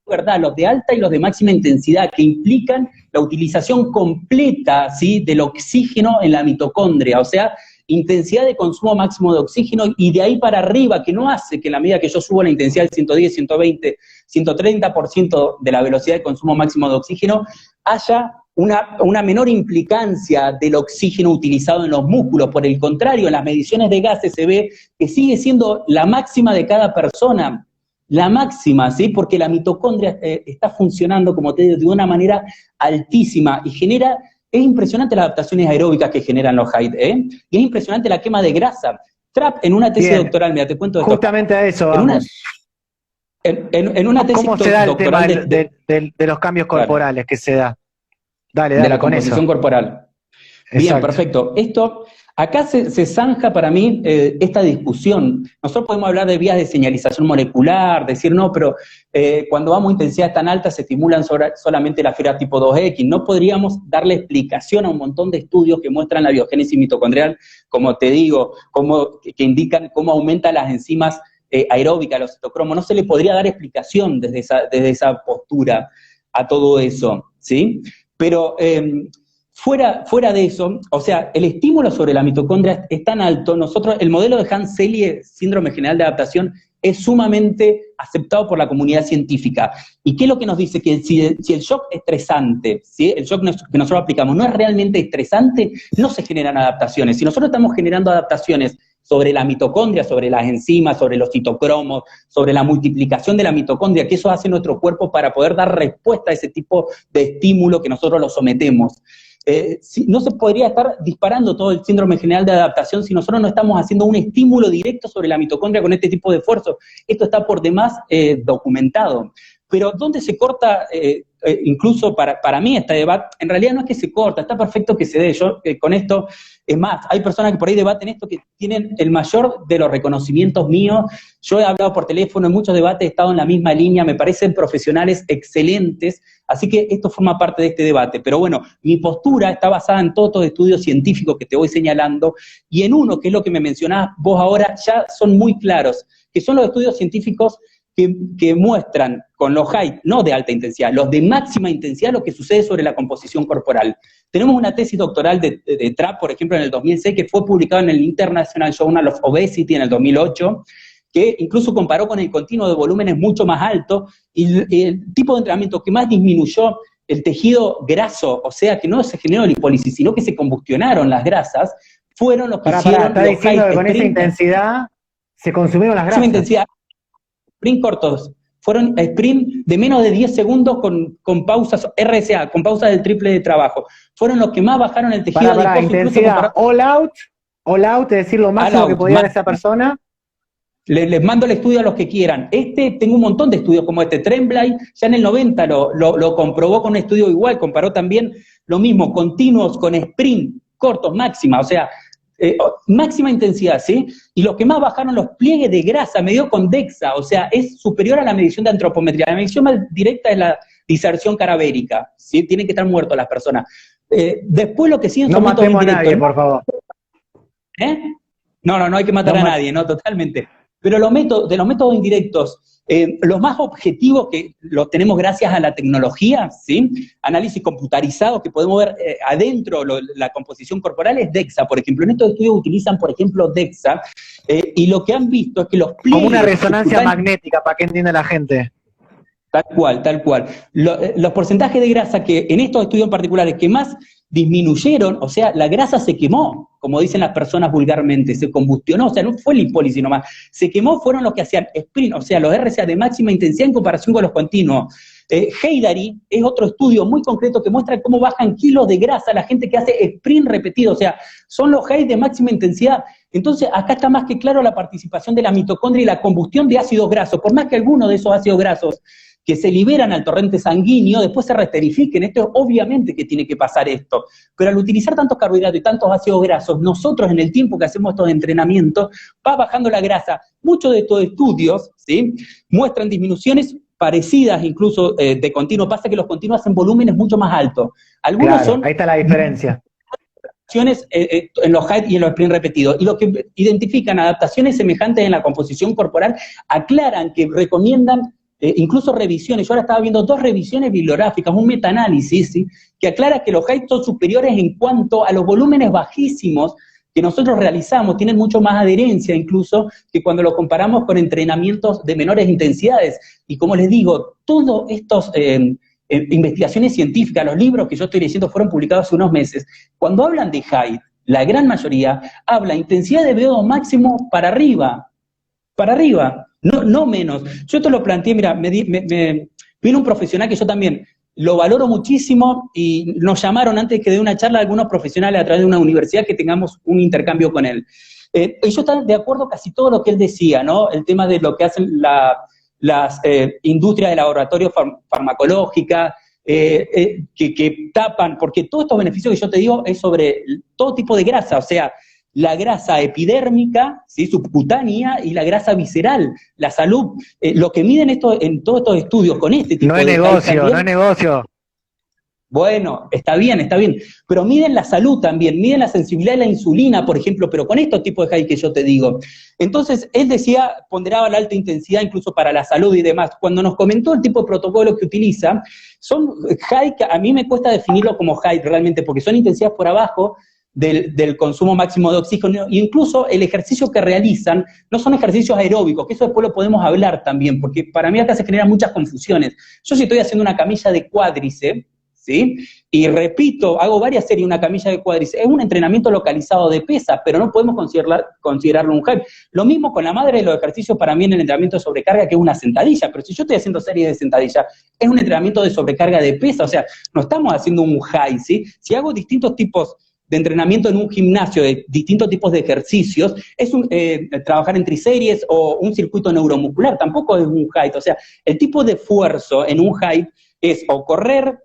¿verdad? Los de alta y los de máxima intensidad, que implican la utilización completa, ¿sí? Del oxígeno en la mitocondria, o sea, intensidad de consumo máximo de oxígeno, y de ahí para arriba, que no hace que en la medida que yo subo la intensidad del 110, 120, 130% de la velocidad de consumo máximo de oxígeno, haya una menor implicancia del oxígeno utilizado en los músculos. Por el contrario, en las mediciones de gases se ve que sigue siendo la máxima de cada persona, la máxima, ¿sí? Porque la mitocondria está funcionando, como te digo, de una manera altísima, y genera, es impresionante las adaptaciones aeróbicas que generan los HIDE, y es impresionante la quema de grasa. Trapp, en una tesis doctoral, mira, te cuento esto. Justamente a eso vamos. En una tesis ¿Cómo se da el tema de los cambios corporales que se da? Dale, de la con composición eso. Corporal. Bien, Exacto. perfecto. Esto, acá se zanja para mí esta discusión. Nosotros podemos hablar de vías de señalización molecular, decir, no, pero cuando vamos a intensidades tan altas se estimulan solamente las fibras tipo 2X. No podríamos darle explicación a un montón de estudios que muestran la biogénesis mitocondrial, como te digo, que indican cómo aumentan las enzimas aeróbicas, los citocromos. No se le podría dar explicación desde esa postura a todo eso, ¿sí? Pero fuera de eso, o sea, el estímulo sobre la mitocondria es tan alto. Nosotros, el modelo de Hans-Selye, síndrome general de adaptación, es sumamente aceptado por la comunidad científica. ¿Y qué es lo que nos dice? Que si el shock estresante, ¿sí? El shock que nosotros aplicamos no es realmente estresante, no se generan adaptaciones. Si nosotros estamos generando adaptaciones sobre la mitocondria, sobre las enzimas, sobre los citocromos, sobre la multiplicación de la mitocondria, que eso hace nuestro cuerpo para poder dar respuesta a ese tipo de estímulo que nosotros lo sometemos. No se podría estar disparando todo el síndrome general de adaptación si nosotros no estamos haciendo un estímulo directo sobre la mitocondria con este tipo de esfuerzo. Esto está por demás documentado. Pero ¿dónde se corta, incluso para mí, este debate? En realidad no es que se corta, está perfecto que se dé. Yo con esto, es más, hay personas que por ahí debaten esto que tienen el mayor de los reconocimientos míos. Yo he hablado por teléfono en muchos debates, he estado en la misma línea, me parecen profesionales excelentes, así que esto forma parte de este debate. Pero bueno, mi postura está basada en todos los estudios científicos que te voy señalando, y en uno, que es lo que me mencionabas vos ahora, ya son muy claros, que son los estudios científicos que muestran con los HIDE, no de alta intensidad, los de máxima intensidad, lo que sucede sobre la composición corporal. Tenemos una tesis doctoral de Trapp, por ejemplo, en el 2006, que fue publicada en el International Journal of Obesity en el 2008, que incluso comparó con el continuo de volúmenes mucho más alto, y el tipo de entrenamiento que más disminuyó el tejido graso, o sea, que no se generó lipólisis, sino que se combustionaron las grasas, fueron los que hicieron está los diciendo HIDE que con esa intensidad se consumieron las grasas. Intensidad, sprint cortos, fueron sprint de menos de 10 segundos con pausas, RSA, con pausas del triple de trabajo. Fueron los que más bajaron el tejido para intensidad, all out, es decir, lo máximo que podía dar esa persona. Les mando el estudio a los que quieran. Tengo un montón de estudios como este. Tremblay ya en el 90 lo comprobó con un estudio igual, comparó también lo mismo, continuos con sprint cortos máxima, o sea, máxima intensidad, ¿sí? Y lo que más bajaron los pliegues de grasa, medido con DEXA, o sea, es superior a la medición de antropometría. La medición más directa es la diserción cadavérica, ¿sí? Tienen que estar muertos las personas. Después lo que siguen No son métodos matemos a indirectos. nadie, por favor. ¿Eh? No hay que matar No a ma- nadie, no, totalmente. Pero de los métodos indirectos, los más objetivos que los tenemos gracias a la tecnología, ¿sí? Análisis computarizado que podemos ver adentro, la composición corporal es DEXA, por ejemplo. En estos estudios utilizan, por ejemplo, DEXA, y lo que han visto es que los pliegues... Como una resonancia subcutáneos, magnética, para que entienda la gente. tal cual, tal cual. Los porcentajes de grasa que en estos estudios en particulares que más disminuyeron, o sea, la grasa se quemó, como dicen las personas vulgarmente, se combustionó, o sea, no fue lipólisis nomás, se quemó, fueron los que hacían sprint, o sea, los RCA de máxima intensidad en comparación con los continuos. Heydari es otro estudio muy concreto que muestra cómo bajan kilos de grasa la gente que hace sprint repetido, o sea, son los highs de máxima intensidad. Entonces, acá está más que claro la participación de la mitocondria y la combustión de ácidos grasos, por más que alguno de esos ácidos grasos que se liberan al torrente sanguíneo, después se resterifiquen. Esto obviamente que tiene que pasar esto. Pero al utilizar tantos carbohidratos y tantos ácidos grasos, nosotros en el tiempo que hacemos estos entrenamientos, va bajando la grasa. Muchos de estos estudios, ¿sí?, muestran disminuciones parecidas incluso de continuo. Pasa que los continuos hacen volúmenes mucho más altos. Algunos Claro, son ahí está la diferencia. adaptaciones en los height y en los sprint repetidos. Y los que identifican adaptaciones semejantes en la composición corporal aclaran que recomiendan incluso revisiones. Yo ahora estaba viendo 2 revisiones bibliográficas, un metaanálisis, ¿sí?, que aclara que los height son superiores en cuanto a los volúmenes bajísimos que nosotros realizamos, tienen mucho más adherencia incluso que cuando lo comparamos con entrenamientos de menores intensidades. Y como les digo, todas estas investigaciones científicas, los libros que yo estoy leyendo fueron publicados hace unos meses, cuando hablan de height, la gran mayoría habla intensidad de VO2 máximo para arriba, no menos. Yo te lo planteé, mira, vino un profesional que yo también lo valoro muchísimo y nos llamaron antes que de una charla algunos profesionales a través de una universidad que tengamos un intercambio con él. Y yo estaba de acuerdo casi todo lo que él decía, ¿no? El tema de lo que hacen las industrias de laboratorio farmacológica, que tapan, porque todos estos beneficios que yo te digo es sobre todo tipo de grasa, o sea, la grasa epidérmica, ¿sí?, subcutánea, y la grasa visceral, la salud. Lo que miden en todos estos estudios con este tipo No es de negocio, también, no es negocio. bueno, está bien, pero miden la salud también, miden la sensibilidad de la insulina, por ejemplo, pero con estos tipos de high que yo te digo. Entonces, él decía, ponderaba la alta intensidad incluso para la salud y demás. Cuando nos comentó el tipo de protocolo que utiliza, son high que a mí me cuesta definirlo como high realmente, porque son intensidades por abajo del consumo máximo de oxígeno, e incluso el ejercicio que realizan no son ejercicios aeróbicos, que eso después lo podemos hablar también, porque para mí acá se generan muchas confusiones. Yo si estoy haciendo una camilla de cuádriceps, ¿sí?, y repito, hago varias series, una camilla de cuádriceps, es un entrenamiento localizado de pesa, pero no podemos considerarlo un hype. Lo mismo con la madre de los ejercicios para mí en el entrenamiento de sobrecarga, que es una sentadilla, pero si yo estoy haciendo series de sentadilla, es un entrenamiento de sobrecarga de pesa, o sea, no estamos haciendo un high, ¿sí? Si hago distintos tipos de entrenamiento en un gimnasio, de distintos tipos de ejercicios, es trabajar en triseries o un circuito neuromuscular, tampoco es un height, o sea, el tipo de esfuerzo en un height es o correr,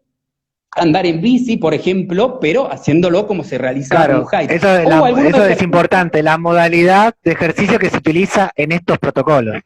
andar en bici, por ejemplo, pero haciéndolo como se realiza en un height. Eso es importante, la modalidad de ejercicio que se utiliza en estos protocolos.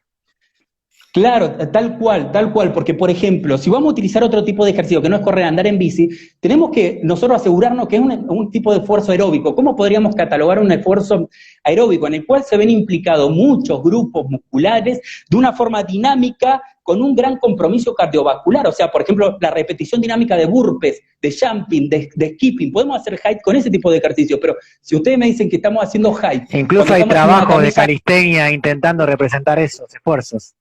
Claro, tal cual, porque por ejemplo, si vamos a utilizar otro tipo de ejercicio que no es correr, andar en bici, tenemos que nosotros asegurarnos que es un tipo de esfuerzo aeróbico. ¿Cómo podríamos catalogar un esfuerzo aeróbico en el cual se ven implicados muchos grupos musculares de una forma dinámica con un gran compromiso cardiovascular? O sea, por ejemplo, la repetición dinámica de burpees, de jumping, de skipping, podemos hacer height con ese tipo de ejercicio, pero si ustedes me dicen que estamos haciendo height... Incluso hay trabajos de calistenia intentando representar esos esfuerzos.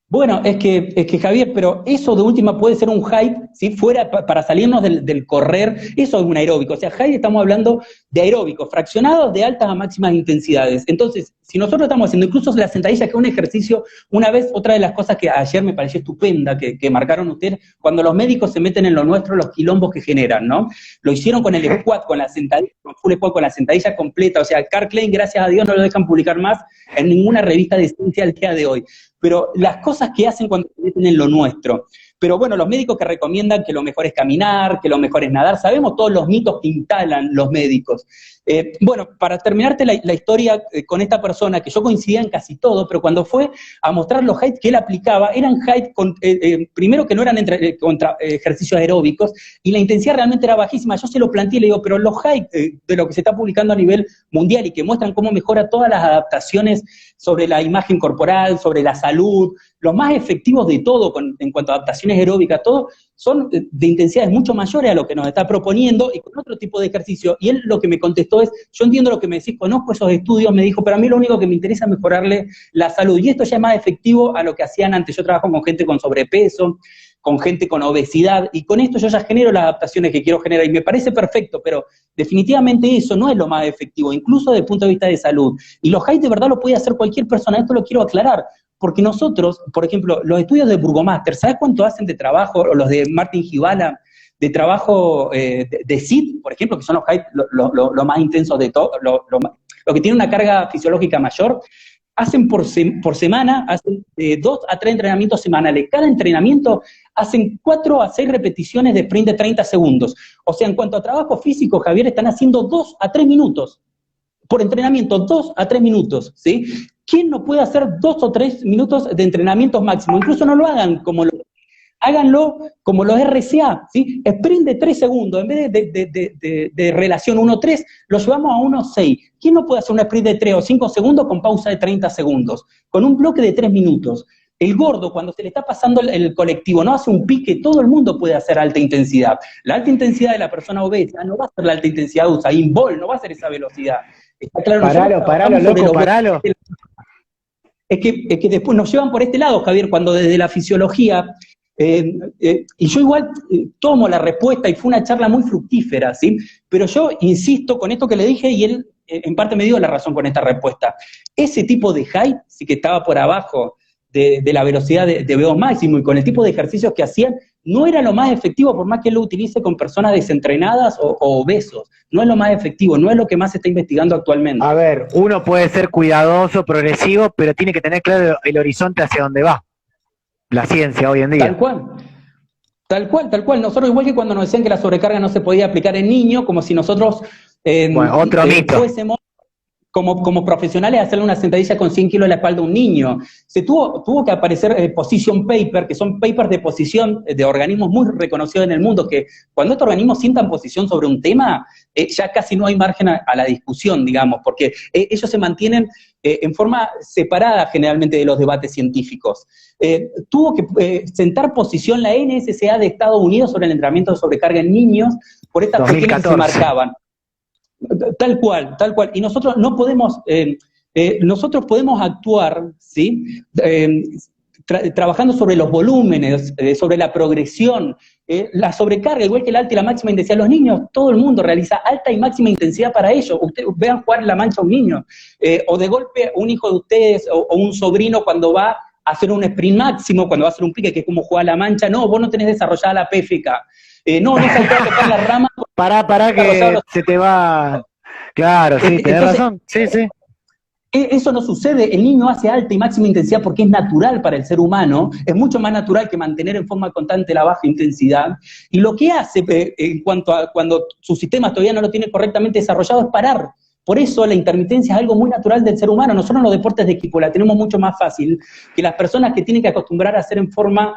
Bueno, es que Javier, pero eso de última puede ser un height, ¿sí?, fuera para salirnos del correr, eso es un aeróbico. O sea, height estamos hablando de aeróbicos, fraccionados de altas a máximas intensidades. Entonces, si nosotros estamos haciendo incluso la sentadilla, que es un ejercicio, otra de las cosas que ayer me pareció estupenda, que marcaron ustedes, cuando los médicos se meten en lo nuestro, los quilombos que generan, ¿no? Lo hicieron con el squat, con la sentadilla, con full squat, con la sentadilla completa. O sea, Carl Klein, gracias a Dios, no lo dejan publicar más en ninguna revista de ciencia al día de hoy. Pero las cosas que hacen cuando se meten en lo nuestro. Pero bueno, los médicos que recomiendan que lo mejor es caminar, que lo mejor es nadar, sabemos todos los mitos que instalan los médicos. Bueno, para terminarte la historia con esta persona, que yo coincidía en casi todo, pero cuando fue a mostrar los heights que él aplicaba, eran heights, primero que no eran contra ejercicios aeróbicos, y la intensidad realmente era bajísima. Yo se lo planteé y le digo, pero los heights de lo que se está publicando a nivel mundial y que muestran cómo mejora todas las adaptaciones sobre la imagen corporal, sobre la salud, los más efectivos de todo en cuanto a adaptaciones aeróbicas, todo, son de intensidades mucho mayores a lo que nos está proponiendo y con otro tipo de ejercicio. Y él lo que me contestó es, yo entiendo lo que me decís, conozco esos estudios, me dijo, pero a mí lo único que me interesa es mejorarle la salud. Y esto ya es más efectivo a lo que hacían antes. Yo trabajo con gente con sobrepeso, con gente con obesidad, y con esto yo ya genero las adaptaciones que quiero generar, y me parece perfecto, pero definitivamente eso no es lo más efectivo, incluso desde el punto de vista de salud. Y los heights de verdad lo puede hacer cualquier persona, esto lo quiero aclarar, porque nosotros, por ejemplo, los estudios de Burgomaster, ¿sabes cuánto hacen de trabajo, o los de Martin Gibala, de trabajo de SID, por ejemplo, que son los heights lo más intensos de todo, lo que tiene una carga fisiológica mayor? Hacen por semana, hacen 2 a 3 entrenamientos semanales. Cada entrenamiento hacen 4 a 6 repeticiones de sprint de 30 segundos. O sea, en cuanto a trabajo físico, Javier, están haciendo 2 a 3 minutos. Por entrenamiento, 2 a 3 minutos, ¿sí? ¿Quién no puede hacer 2 o 3 minutos de entrenamientos máximo? Incluso no lo hagan háganlo como los RCA, ¿sí? Sprint de 3 segundos, en vez de relación 1-3, lo llevamos a 1-6. ¿Quién no puede hacer un sprint de 3 o 5 segundos con pausa de 30 segundos? Con un bloque de 3 minutos. El gordo, cuando se le está pasando el colectivo, no hace un pique, todo el mundo puede hacer alta intensidad. La alta intensidad de la persona obesa no va a ser la alta intensidad de Usain Bolt, no va a ser esa velocidad. Está claro, Paralo, loco, paralo. Es que después nos llevan por este lado, Javier, cuando desde la fisiología, y yo igual tomo la respuesta, y fue una charla muy fructífera, ¿sí? Pero yo insisto con esto que le dije, y él en parte me dio la razón con esta respuesta. Ese tipo de height, sí, que estaba por abajo de la velocidad de VO máximo, y con el tipo de ejercicios que hacían, no era lo más efectivo, por más que él lo utilice con personas desentrenadas o obesos. No es lo más efectivo, no es lo que más se está investigando actualmente. A ver, uno puede ser cuidadoso, progresivo, pero tiene que tener claro el horizonte hacia dónde va. La ciencia hoy en día. Tal cual. Tal cual. Nosotros, igual que cuando nos decían que la sobrecarga no se podía aplicar en niños, como si nosotros otro mito. Fuésemos como profesionales a hacerle una sentadilla con 100 kilos en la espalda a un niño. Se tuvo que aparecer position paper, que son papers de posición de organismos muy reconocidos en el mundo, que cuando estos organismos sientan posición sobre un tema, ya casi no hay margen a la discusión, digamos, porque ellos se mantienen en forma separada generalmente de los debates científicos. Tuvo que sentar posición la NSCA de Estados Unidos sobre el entrenamiento de sobrecarga en niños por estas cuestiones que se marcaban. Tal cual. Y nosotros no podemos, nosotros podemos actuar, ¿sí? Trabajando sobre los volúmenes, sobre la progresión, la sobrecarga, igual que la alta y la máxima intensidad. Los niños, todo el mundo realiza alta y máxima intensidad para ellos. Ustedes vean jugar en La Mancha a un niño, o de golpe un hijo de ustedes o un sobrino cuando va a hacer un sprint máximo, cuando va a hacer un pique, que es como jugar a La Mancha. No, vos no tenés desarrollada la PFK. No saltó a tocar las ramas. Pará que se te va. Claro, sí, tenés razón. Sí. Eso no sucede. El niño hace alta y máxima intensidad porque es natural para el ser humano, es mucho más natural que mantener en forma constante la baja intensidad, y lo que hace en cuanto a cuando su sistema todavía no lo tiene correctamente desarrollado es parar. Por eso la intermitencia es algo muy natural del ser humano. Nosotros en los deportes de equipo la tenemos mucho más fácil que las personas que tienen que acostumbrar a hacer en forma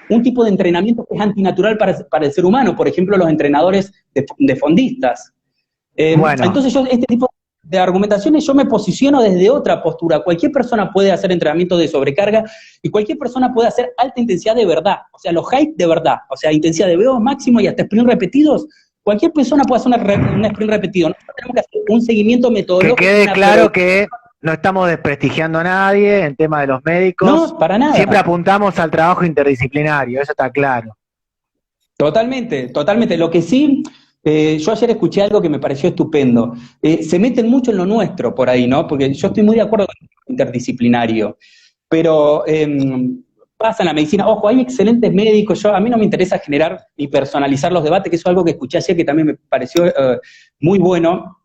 un tipo de entrenamiento que es antinatural para el ser humano, por ejemplo los entrenadores de fondistas. Bueno. Entonces yo este tipo de argumentaciones yo me posiciono desde otra postura. Cualquier persona puede hacer entrenamiento de sobrecarga y cualquier persona puede hacer alta intensidad de verdad, o sea, los heights de verdad, o sea, intensidad de VO máximo y hasta sprint repetidos. Cualquier persona puede hacer un sprint repetido. Nosotros tenemos que hacer un seguimiento metodológico. Que quede claro que no estamos desprestigiando a nadie en tema de los médicos. No, para nada. Siempre apuntamos al trabajo interdisciplinario, eso está claro. Totalmente. Lo que sí, yo ayer escuché algo que me pareció estupendo. Se meten mucho en lo nuestro por ahí, ¿no? Porque yo estoy muy de acuerdo con el interdisciplinario, pero pasa en la medicina. Ojo, hay excelentes médicos. A mí no me interesa generar ni personalizar los debates, que eso es algo que escuché ayer que también me pareció muy bueno.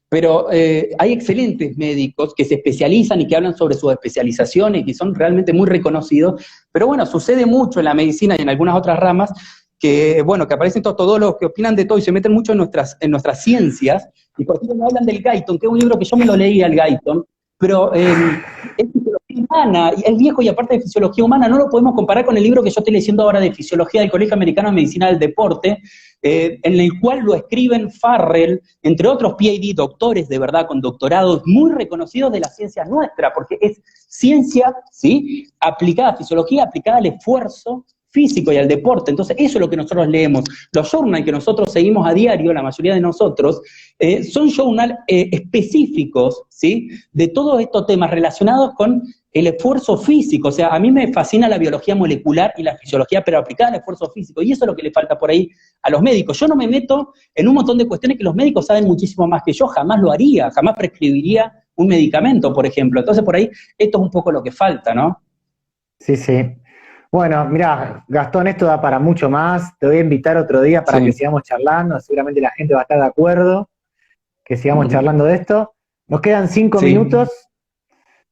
Pero hay excelentes médicos que se especializan y que hablan sobre sus especializaciones y que son realmente muy reconocidos. Pero bueno, sucede mucho en la medicina y en algunas otras ramas bueno, que aparecen todos los que opinan de todo y se meten mucho en nuestras ciencias, y por ejemplo me hablan del Guyton, que es un libro que yo me lo leí al Guyton, pero es fisiología humana, es viejo y aparte de fisiología humana, no lo podemos comparar con el libro que yo estoy leyendo ahora de fisiología del Colegio Americano de Medicina del Deporte, en el cual lo escriben Farrell, entre otros PhD, doctores de verdad, con doctorados muy reconocidos de la ciencia nuestra, porque es ciencia, ¿sí?, aplicada, fisiología aplicada al esfuerzo físico y al deporte. Entonces, eso es lo que nosotros leemos. Los journals que nosotros seguimos a diario, la mayoría de nosotros, son journals específicos, ¿sí?, de todos estos temas relacionados con el esfuerzo físico. O sea, a mí me fascina la biología molecular y la fisiología, pero aplicada al esfuerzo físico, y eso es lo que le falta por ahí a los médicos. Yo no me meto en un montón de cuestiones que los médicos saben muchísimo más que yo, jamás lo haría, jamás prescribiría un medicamento, por ejemplo. Entonces, por ahí, esto es un poco lo que falta, ¿no? Sí, sí. Bueno, mirá, Gastón, esto da para mucho más. Te voy a invitar otro día para que Sí. sigamos charlando. Seguramente la gente va a estar de acuerdo que sigamos charlando de esto. Nos quedan 5 Sí. minutos.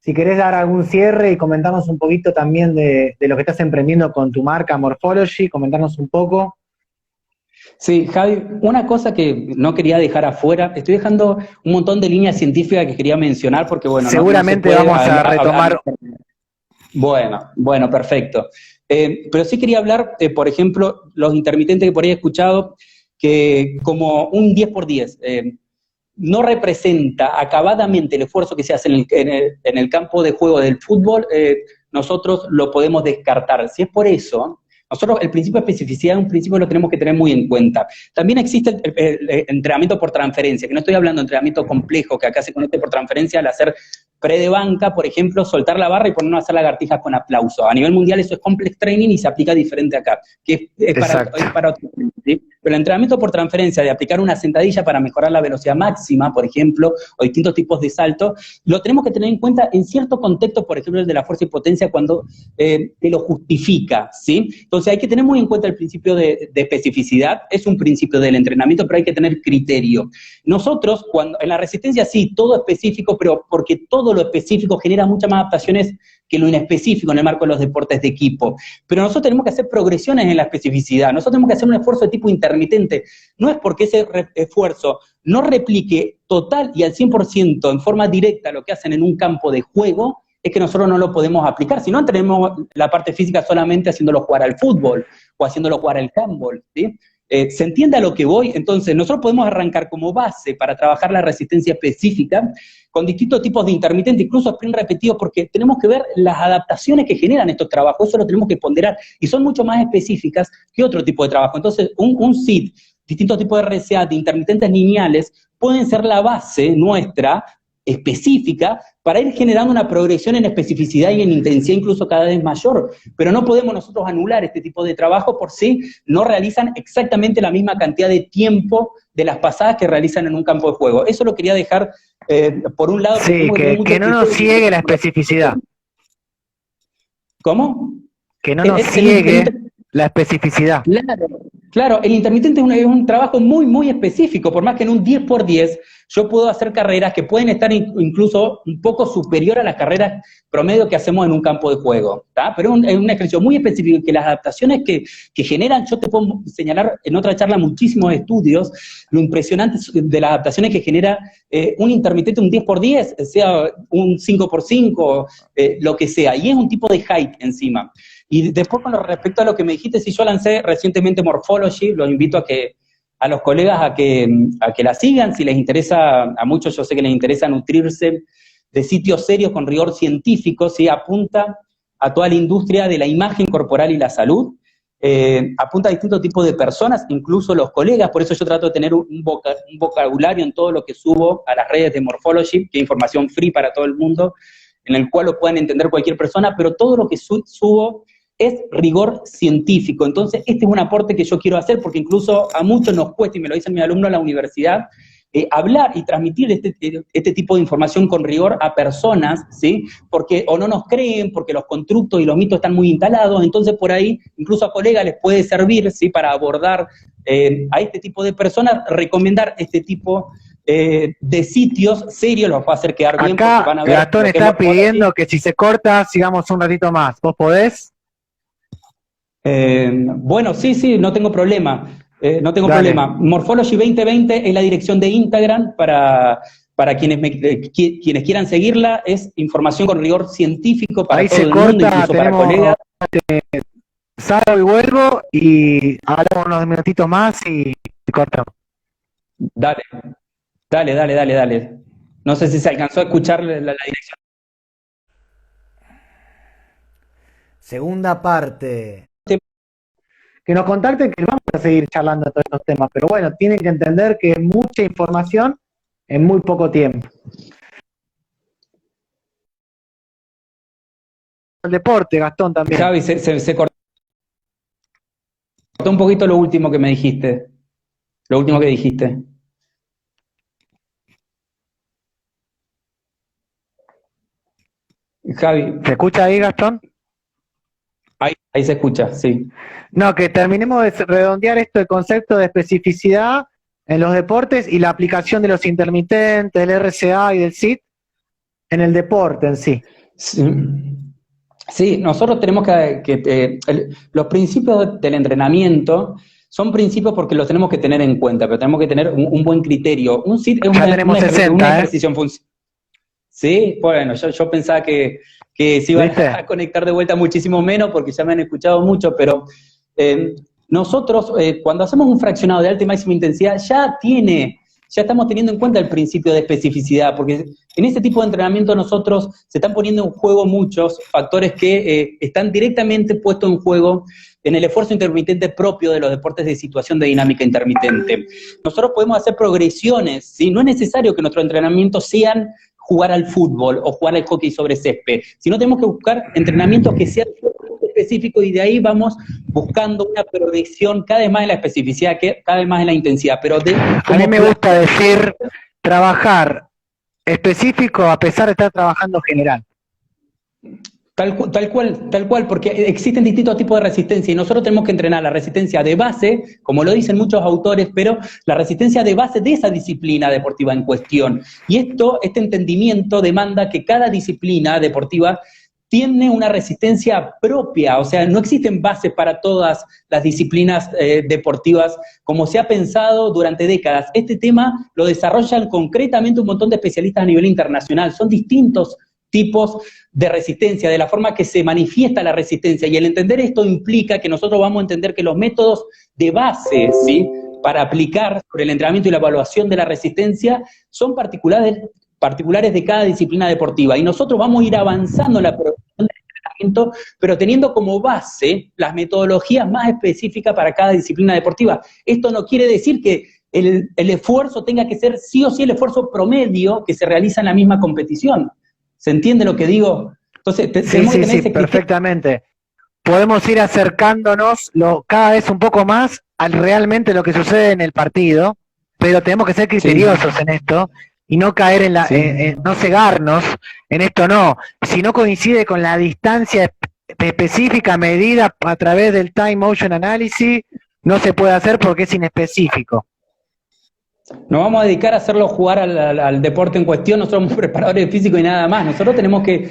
Si querés dar algún cierre y comentarnos un poquito también de lo que estás emprendiendo con tu marca Morphology, comentarnos un poco. Sí, Javi, una cosa que no quería dejar afuera, estoy dejando un montón de líneas científicas que quería mencionar porque, bueno, seguramente no se puede vamos a retomar. Bueno, perfecto. Pero sí quería hablar, por ejemplo, los intermitentes que por ahí he escuchado, que como un 10x10 no representa acabadamente el esfuerzo que se hace en el campo de juego del fútbol, nosotros lo podemos descartar. Si es por eso, nosotros el principio de especificidad es un principio que lo tenemos que tener muy en cuenta. También existe el entrenamiento por transferencia, que no estoy hablando de entrenamiento complejo, que acá se conoce por transferencia al hacer pre de banca, por ejemplo, soltar la barra y ponernos a hacer lagartijas con aplauso. A nivel mundial eso es complex training y se aplica diferente acá, que es para otro, ¿sí? Pero el entrenamiento por transferencia, de aplicar una sentadilla para mejorar la velocidad máxima, por ejemplo, o distintos tipos de salto, lo tenemos que tener en cuenta en cierto contexto, por ejemplo, el de la fuerza y potencia, cuando te lo justifica, ¿sí? Entonces hay que tener muy en cuenta el principio de especificidad, es un principio del entrenamiento, pero hay que tener criterio. Nosotros, cuando en la resistencia sí, todo específico, pero porque todo lo específico genera muchas más adaptaciones que lo inespecífico en el marco de los deportes de equipo. Pero nosotros tenemos que hacer progresiones en la especificidad, nosotros tenemos que hacer un esfuerzo de tipo intermitente. No es porque ese esfuerzo no replique total y al 100% en forma directa lo que hacen en un campo de juego, es que nosotros no lo podemos aplicar. Si no, tenemos la parte física solamente haciéndolo jugar al fútbol o haciéndolo jugar al handball, ¿sí? ¿Se entiende a lo que voy? Entonces, nosotros podemos arrancar como base para trabajar la resistencia específica con distintos tipos de intermitentes, incluso sprint repetidos, porque tenemos que ver las adaptaciones que generan estos trabajos, eso lo tenemos que ponderar, y son mucho más específicas que otro tipo de trabajo. Entonces, un SIT, distintos tipos de RCA, de intermitentes lineales, pueden ser la base nuestra, específica, para ir generando una progresión en especificidad y en intensidad incluso cada vez mayor, pero no podemos nosotros anular este tipo de trabajo por si no realizan exactamente la misma cantidad de tiempo de las pasadas que realizan en un campo de juego. Eso lo quería dejar por un lado. Sí, que no nos ciegue la especificidad. ¿Cómo? Que no nos ciegue la especificidad. Claro, el intermitente es un trabajo muy, muy específico, por más que en un 10x10 yo puedo hacer carreras que pueden estar incluso un poco superior a las carreras promedio que hacemos en un campo de juego, ¿tá? Pero es un ejercicio muy específico y que las adaptaciones que generan, yo te puedo señalar en otra charla muchísimos estudios, lo impresionante de las adaptaciones que genera un intermitente, un 10x10, sea un 5x5, lo que sea, y es un tipo de hype encima. Y después con respecto a lo que me dijiste, si yo lancé recientemente Morphology, los invito a los colegas a que la sigan, si les interesa, a muchos yo sé que les interesa nutrirse de sitios serios con rigor científico, ¿sí? Apunta a toda la industria de la imagen corporal y la salud, apunta a distintos tipos de personas, incluso los colegas, por eso yo trato de tener un vocabulario en todo lo que subo a las redes de Morphology, que es información free para todo el mundo, en el cual lo puedan entender cualquier persona, pero todo lo que subo es rigor científico. Entonces, este es un aporte que yo quiero hacer, porque incluso a muchos nos cuesta, y me lo dicen mis alumnos en la universidad, hablar y transmitir este tipo de información con rigor a personas, ¿sí? Porque o no nos creen, porque los constructos y los mitos están muy instalados, entonces por ahí, incluso a colegas les puede servir, ¿sí? Para abordar a este tipo de personas, recomendar este tipo de sitios serios, los va a hacer quedar bien. Acá porque van a ver Gastón está pidiendo que si se corta, sigamos un ratito más. ¿Vos podés? Bueno, sí, no tengo problema. No tengo Dale. problema. Morphology 2020 es la dirección de Instagram para quienes quieran seguirla. Es información con rigor científico para Ahí se todo el mundo, corta, incluso para tenemos colegas. salgo y vuelvo y hablamos unos minutitos más y cortamos. Dale, dale. No sé si se alcanzó a escuchar la dirección. Segunda parte. Que nos contacten, que vamos a seguir charlando de todos estos temas, pero bueno, tienen que entender que es mucha información en muy poco tiempo. El deporte, Gastón, también. Javi, se cortó un poquito lo último que me dijiste. Lo último que dijiste. Javi, ¿Se escucha ahí, Gastón? ahí se escucha, sí. No, que terminemos de redondear esto, el concepto de especificidad en los deportes y la aplicación de los intermitentes, del RCA y del SIT en el deporte en sí. Sí, nosotros tenemos los principios del entrenamiento son principios porque los tenemos que tener en cuenta, pero tenemos que tener un buen criterio. Un SIT es Ya tenemos 60, una ejercicio funcional. Sí, bueno, yo pensaba que se iban a conectar de vuelta muchísimo menos porque ya me han escuchado mucho, pero nosotros cuando hacemos un fraccionado de alta y máxima intensidad ya estamos teniendo en cuenta el principio de especificidad, porque en este tipo de entrenamiento nosotros se están poniendo en juego muchos factores que están directamente puestos en juego en el esfuerzo intermitente propio de los deportes de situación de dinámica intermitente. Nosotros podemos hacer progresiones, ¿sí? No es necesario que nuestros entrenamientos sean jugar al fútbol o jugar al hockey sobre césped, sino tenemos que buscar entrenamientos que sean específicos y de ahí vamos buscando una progresión cada vez más en la especificidad, cada vez más en la intensidad. Pero a mí me gusta decir trabajar específico a pesar de estar trabajando general. Tal cual, porque existen distintos tipos de resistencia y nosotros tenemos que entrenar la resistencia de base, como lo dicen muchos autores, pero la resistencia de base de esa disciplina deportiva en cuestión. Y este entendimiento demanda que cada disciplina deportiva tiene una resistencia propia, o sea, no existen bases para todas las disciplinas deportivas como se ha pensado durante décadas. Este tema lo desarrollan concretamente un montón de especialistas a nivel internacional, son distintos tipos de resistencia, de la forma que se manifiesta la resistencia, y el entender esto implica que nosotros vamos a entender que los métodos de base, ¿sí?, para aplicar sobre el entrenamiento y la evaluación de la resistencia son particulares de cada disciplina deportiva, y nosotros vamos a ir avanzando en la progresión del entrenamiento, pero teniendo como base las metodologías más específicas para cada disciplina deportiva. Esto no quiere decir que el esfuerzo tenga que ser sí o sí el esfuerzo promedio que se realiza en la misma competición. ¿Se entiende lo que digo? Entonces, sí, perfectamente. Podemos ir acercándonos cada vez un poco más al realmente lo que sucede en el partido, pero tenemos que ser criteriosos en esto y no caer no cegarnos en esto, no. Si no coincide con la distancia específica medida a través del Time Motion Analysis, no se puede hacer porque es inespecífico. Nos vamos a dedicar a hacerlo jugar al deporte en cuestión, no somos preparadores físicos y nada más. Nosotros tenemos que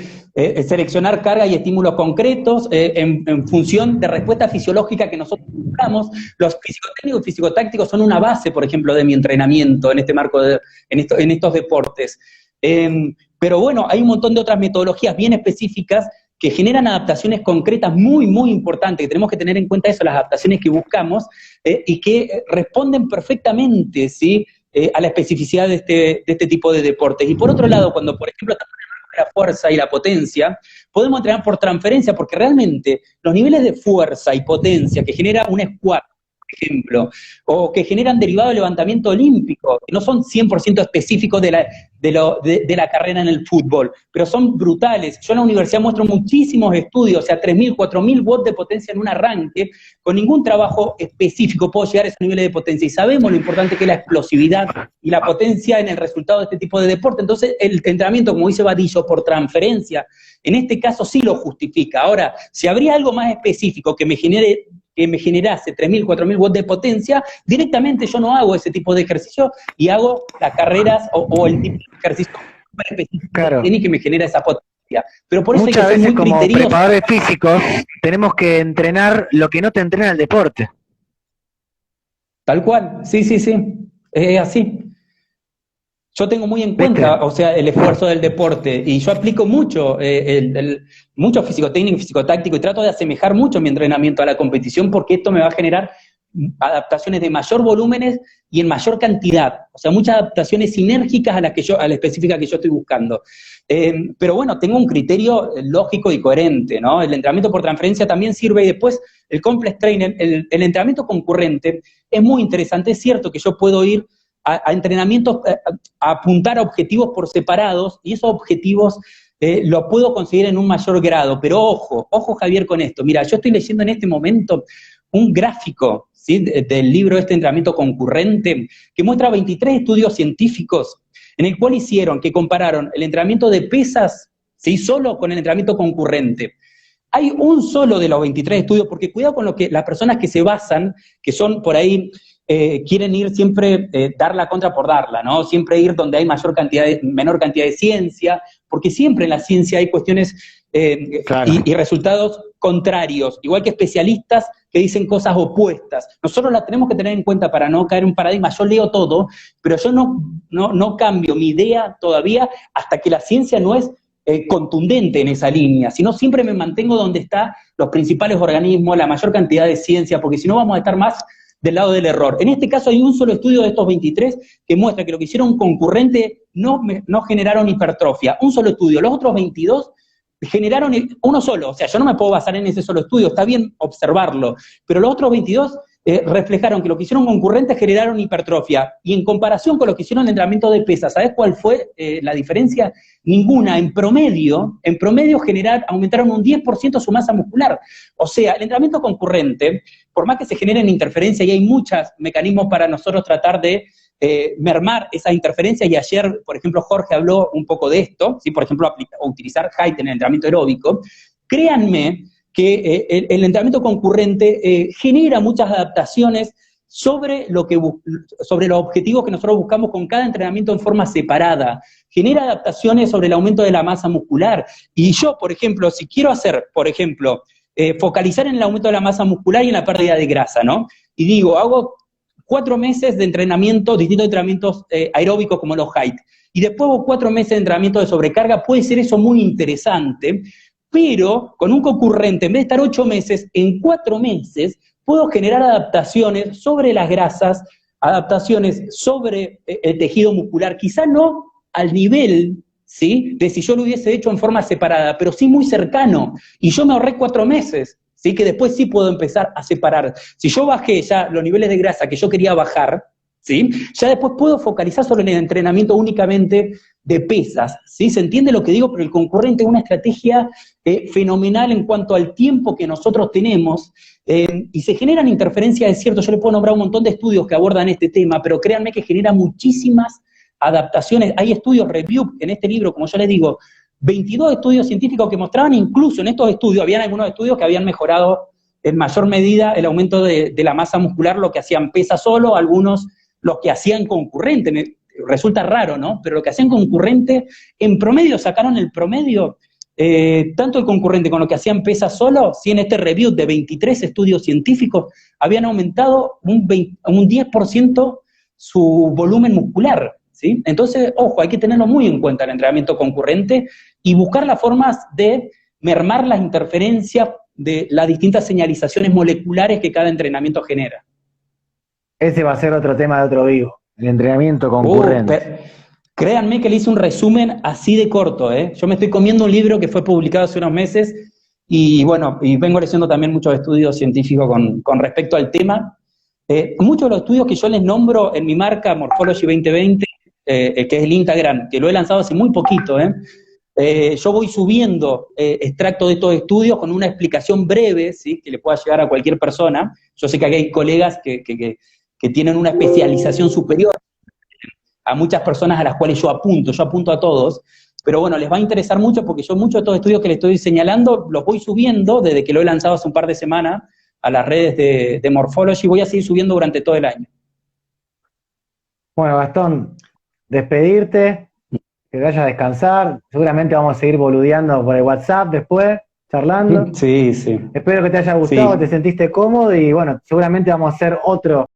seleccionar cargas y estímulos concretos en función de respuesta fisiológica que nosotros buscamos. Los fisicotécnicos y fisicotácticos son una base, por ejemplo, de mi entrenamiento en este marco, en estos deportes. Pero bueno, hay un montón de otras metodologías bien específicas que generan adaptaciones concretas muy, muy importantes, que tenemos que tener en cuenta eso, las adaptaciones que buscamos, y que responden perfectamente, ¿sí?, a la especificidad de este tipo de deportes. Y por otro lado, cuando, por ejemplo, estamos en la fuerza y la potencia, podemos entrenar por transferencia, porque realmente los niveles de fuerza y potencia que genera un squat, por ejemplo, o que generan derivado de levantamiento olímpico, que no son 100% específicos de la carrera en el fútbol, pero son brutales. Yo en la universidad muestro muchísimos estudios, o sea, 3.000, 4.000 watts de potencia en un arranque, con ningún trabajo específico puedo llegar a esos niveles de potencia, y sabemos lo importante que es la explosividad y la potencia en el resultado de este tipo de deporte. Entonces, el entrenamiento, como dice Vadillo, por transferencia, en este caso sí lo justifica. Ahora, si habría algo más específico que me generase 3.000, 4.000 watts de potencia, directamente yo no hago ese tipo de ejercicio y hago las carreras o el tipo de ejercicio específico que me genera esa potencia. Pero por eso hay que Muchas ser veces muy como criteriosos. preparadores físicos tenemos que entrenar lo que no te entrena el deporte. Tal cual, sí, sí, sí, es así. Yo tengo muy en ¿Viste? cuenta, o sea, el esfuerzo del deporte y yo aplico mucho, mucho fisicotécnico, fisicotáctico y trato de asemejar mucho mi entrenamiento a la competición porque esto me va a generar adaptaciones de mayor volúmenes y en mayor cantidad, o sea, muchas adaptaciones sinérgicas a la específica que yo estoy buscando. Pero bueno, tengo un criterio lógico y coherente, ¿no? El entrenamiento por transferencia también sirve y después el complex training, el entrenamiento concurrente es muy interesante, es cierto que yo puedo ir a entrenamientos, a apuntar a objetivos por separados, y esos objetivos lo puedo conseguir en un mayor grado, pero ojo, ojo Javier con esto, mira, yo estoy leyendo en este momento un gráfico, ¿sí? Del libro este entrenamiento concurrente, que muestra 23 estudios científicos, en el cual que compararon el entrenamiento de pesas, ¿sí? Solo con el entrenamiento concurrente. Hay un solo de los 23 estudios, porque cuidado con lo que las personas que se basan, que son por ahí, quieren ir siempre, dar la contra por darla, ¿no? Siempre ir donde hay menor cantidad de ciencia, porque siempre en la ciencia hay cuestiones Claro. y resultados contrarios, igual que especialistas que dicen cosas opuestas. Nosotros las tenemos que tener en cuenta para no caer en un paradigma. Yo leo todo, pero yo no cambio mi idea todavía hasta que la ciencia no es contundente en esa línea, sino siempre me mantengo donde están los principales organismos, la mayor cantidad de ciencia, porque si no vamos a estar más del lado del error. En este caso hay un solo estudio de estos 23 que muestra que lo que hicieron concurrente no generaron hipertrofia, un solo estudio. Los otros 22 generaron uno solo, o sea, yo no me puedo basar en ese solo estudio, está bien observarlo, pero los otros 22 reflejaron que lo que hicieron concurrentes generaron hipertrofia, y en comparación con lo que hicieron el entrenamiento de pesas, ¿sabes cuál fue la diferencia? Ninguna. En promedio aumentaron un 10% su masa muscular. O sea, el entrenamiento concurrente, por más que se generen interferencias, y hay muchos mecanismos para nosotros tratar de mermar esa interferencia, y ayer, por ejemplo, Jorge habló un poco de esto, ¿sí? Por ejemplo, utilizar HIIT en el entrenamiento aeróbico. Créanme que el entrenamiento concurrente genera muchas adaptaciones sobre los objetivos que nosotros buscamos con cada entrenamiento en forma separada. Genera adaptaciones sobre el aumento de la masa muscular. Y yo, por ejemplo, si quiero hacer, focalizar en el aumento de la masa muscular y en la pérdida de grasa, ¿no? Y digo, hago 4 meses de entrenamiento, distintos entrenamientos aeróbicos como los HIIT, y después hago 4 meses de entrenamiento de sobrecarga, puede ser eso muy interesante, pero con un concurrente, en vez de estar 8 meses, en 4 meses puedo generar adaptaciones sobre las grasas, adaptaciones sobre el tejido muscular, quizá no al nivel, ¿sí?, de si yo lo hubiese hecho en forma separada, pero sí muy cercano, y yo me ahorré 4 meses, ¿sí?, que después sí puedo empezar a separar. Si yo bajé ya los niveles de grasa que yo quería bajar, ¿sí?, ya después puedo focalizar sobre el entrenamiento únicamente de pesas, ¿sí? Se entiende lo que digo, pero el concurrente es una estrategia fenomenal en cuanto al tiempo que nosotros tenemos, y se generan interferencias, es cierto, yo le puedo nombrar un montón de estudios que abordan este tema, pero créanme que genera muchísimas adaptaciones. Hay estudios review en este libro, como yo les digo, 22 estudios científicos que mostraban, incluso en estos estudios, habían algunos estudios que habían mejorado en mayor medida el aumento de la masa muscular, lo que hacían pesa solo, algunos los que hacían concurrente. Resulta raro, ¿no? Pero lo que hacían concurrente, en promedio, sacaron el promedio, tanto el concurrente con lo que hacían pesa solo, si en este review de 23 estudios científicos habían aumentado un 10% su volumen muscular, ¿sí? Entonces, ojo, hay que tenerlo muy en cuenta el entrenamiento concurrente y buscar las formas de mermar las interferencias de las distintas señalizaciones moleculares que cada entrenamiento genera. Ese va a ser otro tema de otro vivo, el entrenamiento concurrente. Créanme que le hice un resumen así de corto, ¿eh? Yo me estoy comiendo un libro que fue publicado hace unos meses y bueno, y vengo leyendo también muchos estudios científicos con respecto al tema. Muchos de los estudios que yo les nombro en mi marca, Morphology 2020, que es el Instagram, que lo he lanzado hace muy poquito, yo voy subiendo extractos de estos estudios con una explicación breve, ¿sí?, que le pueda llegar a cualquier persona. Yo sé que aquí hay colegas que tienen una especialización superior a muchas personas a las cuales yo apunto a todos, pero bueno, les va a interesar mucho porque yo muchos de estos estudios que les estoy señalando los voy subiendo desde que lo he lanzado hace un par de semanas a las redes de Morphology, voy a seguir subiendo durante todo el año. Bueno, Gastón, despedirte, que vayas a descansar. Seguramente vamos a seguir boludeando por el WhatsApp después, charlando. Sí, sí. Espero que te haya gustado, Sí, te sentiste cómodo y bueno, seguramente vamos a hacer otro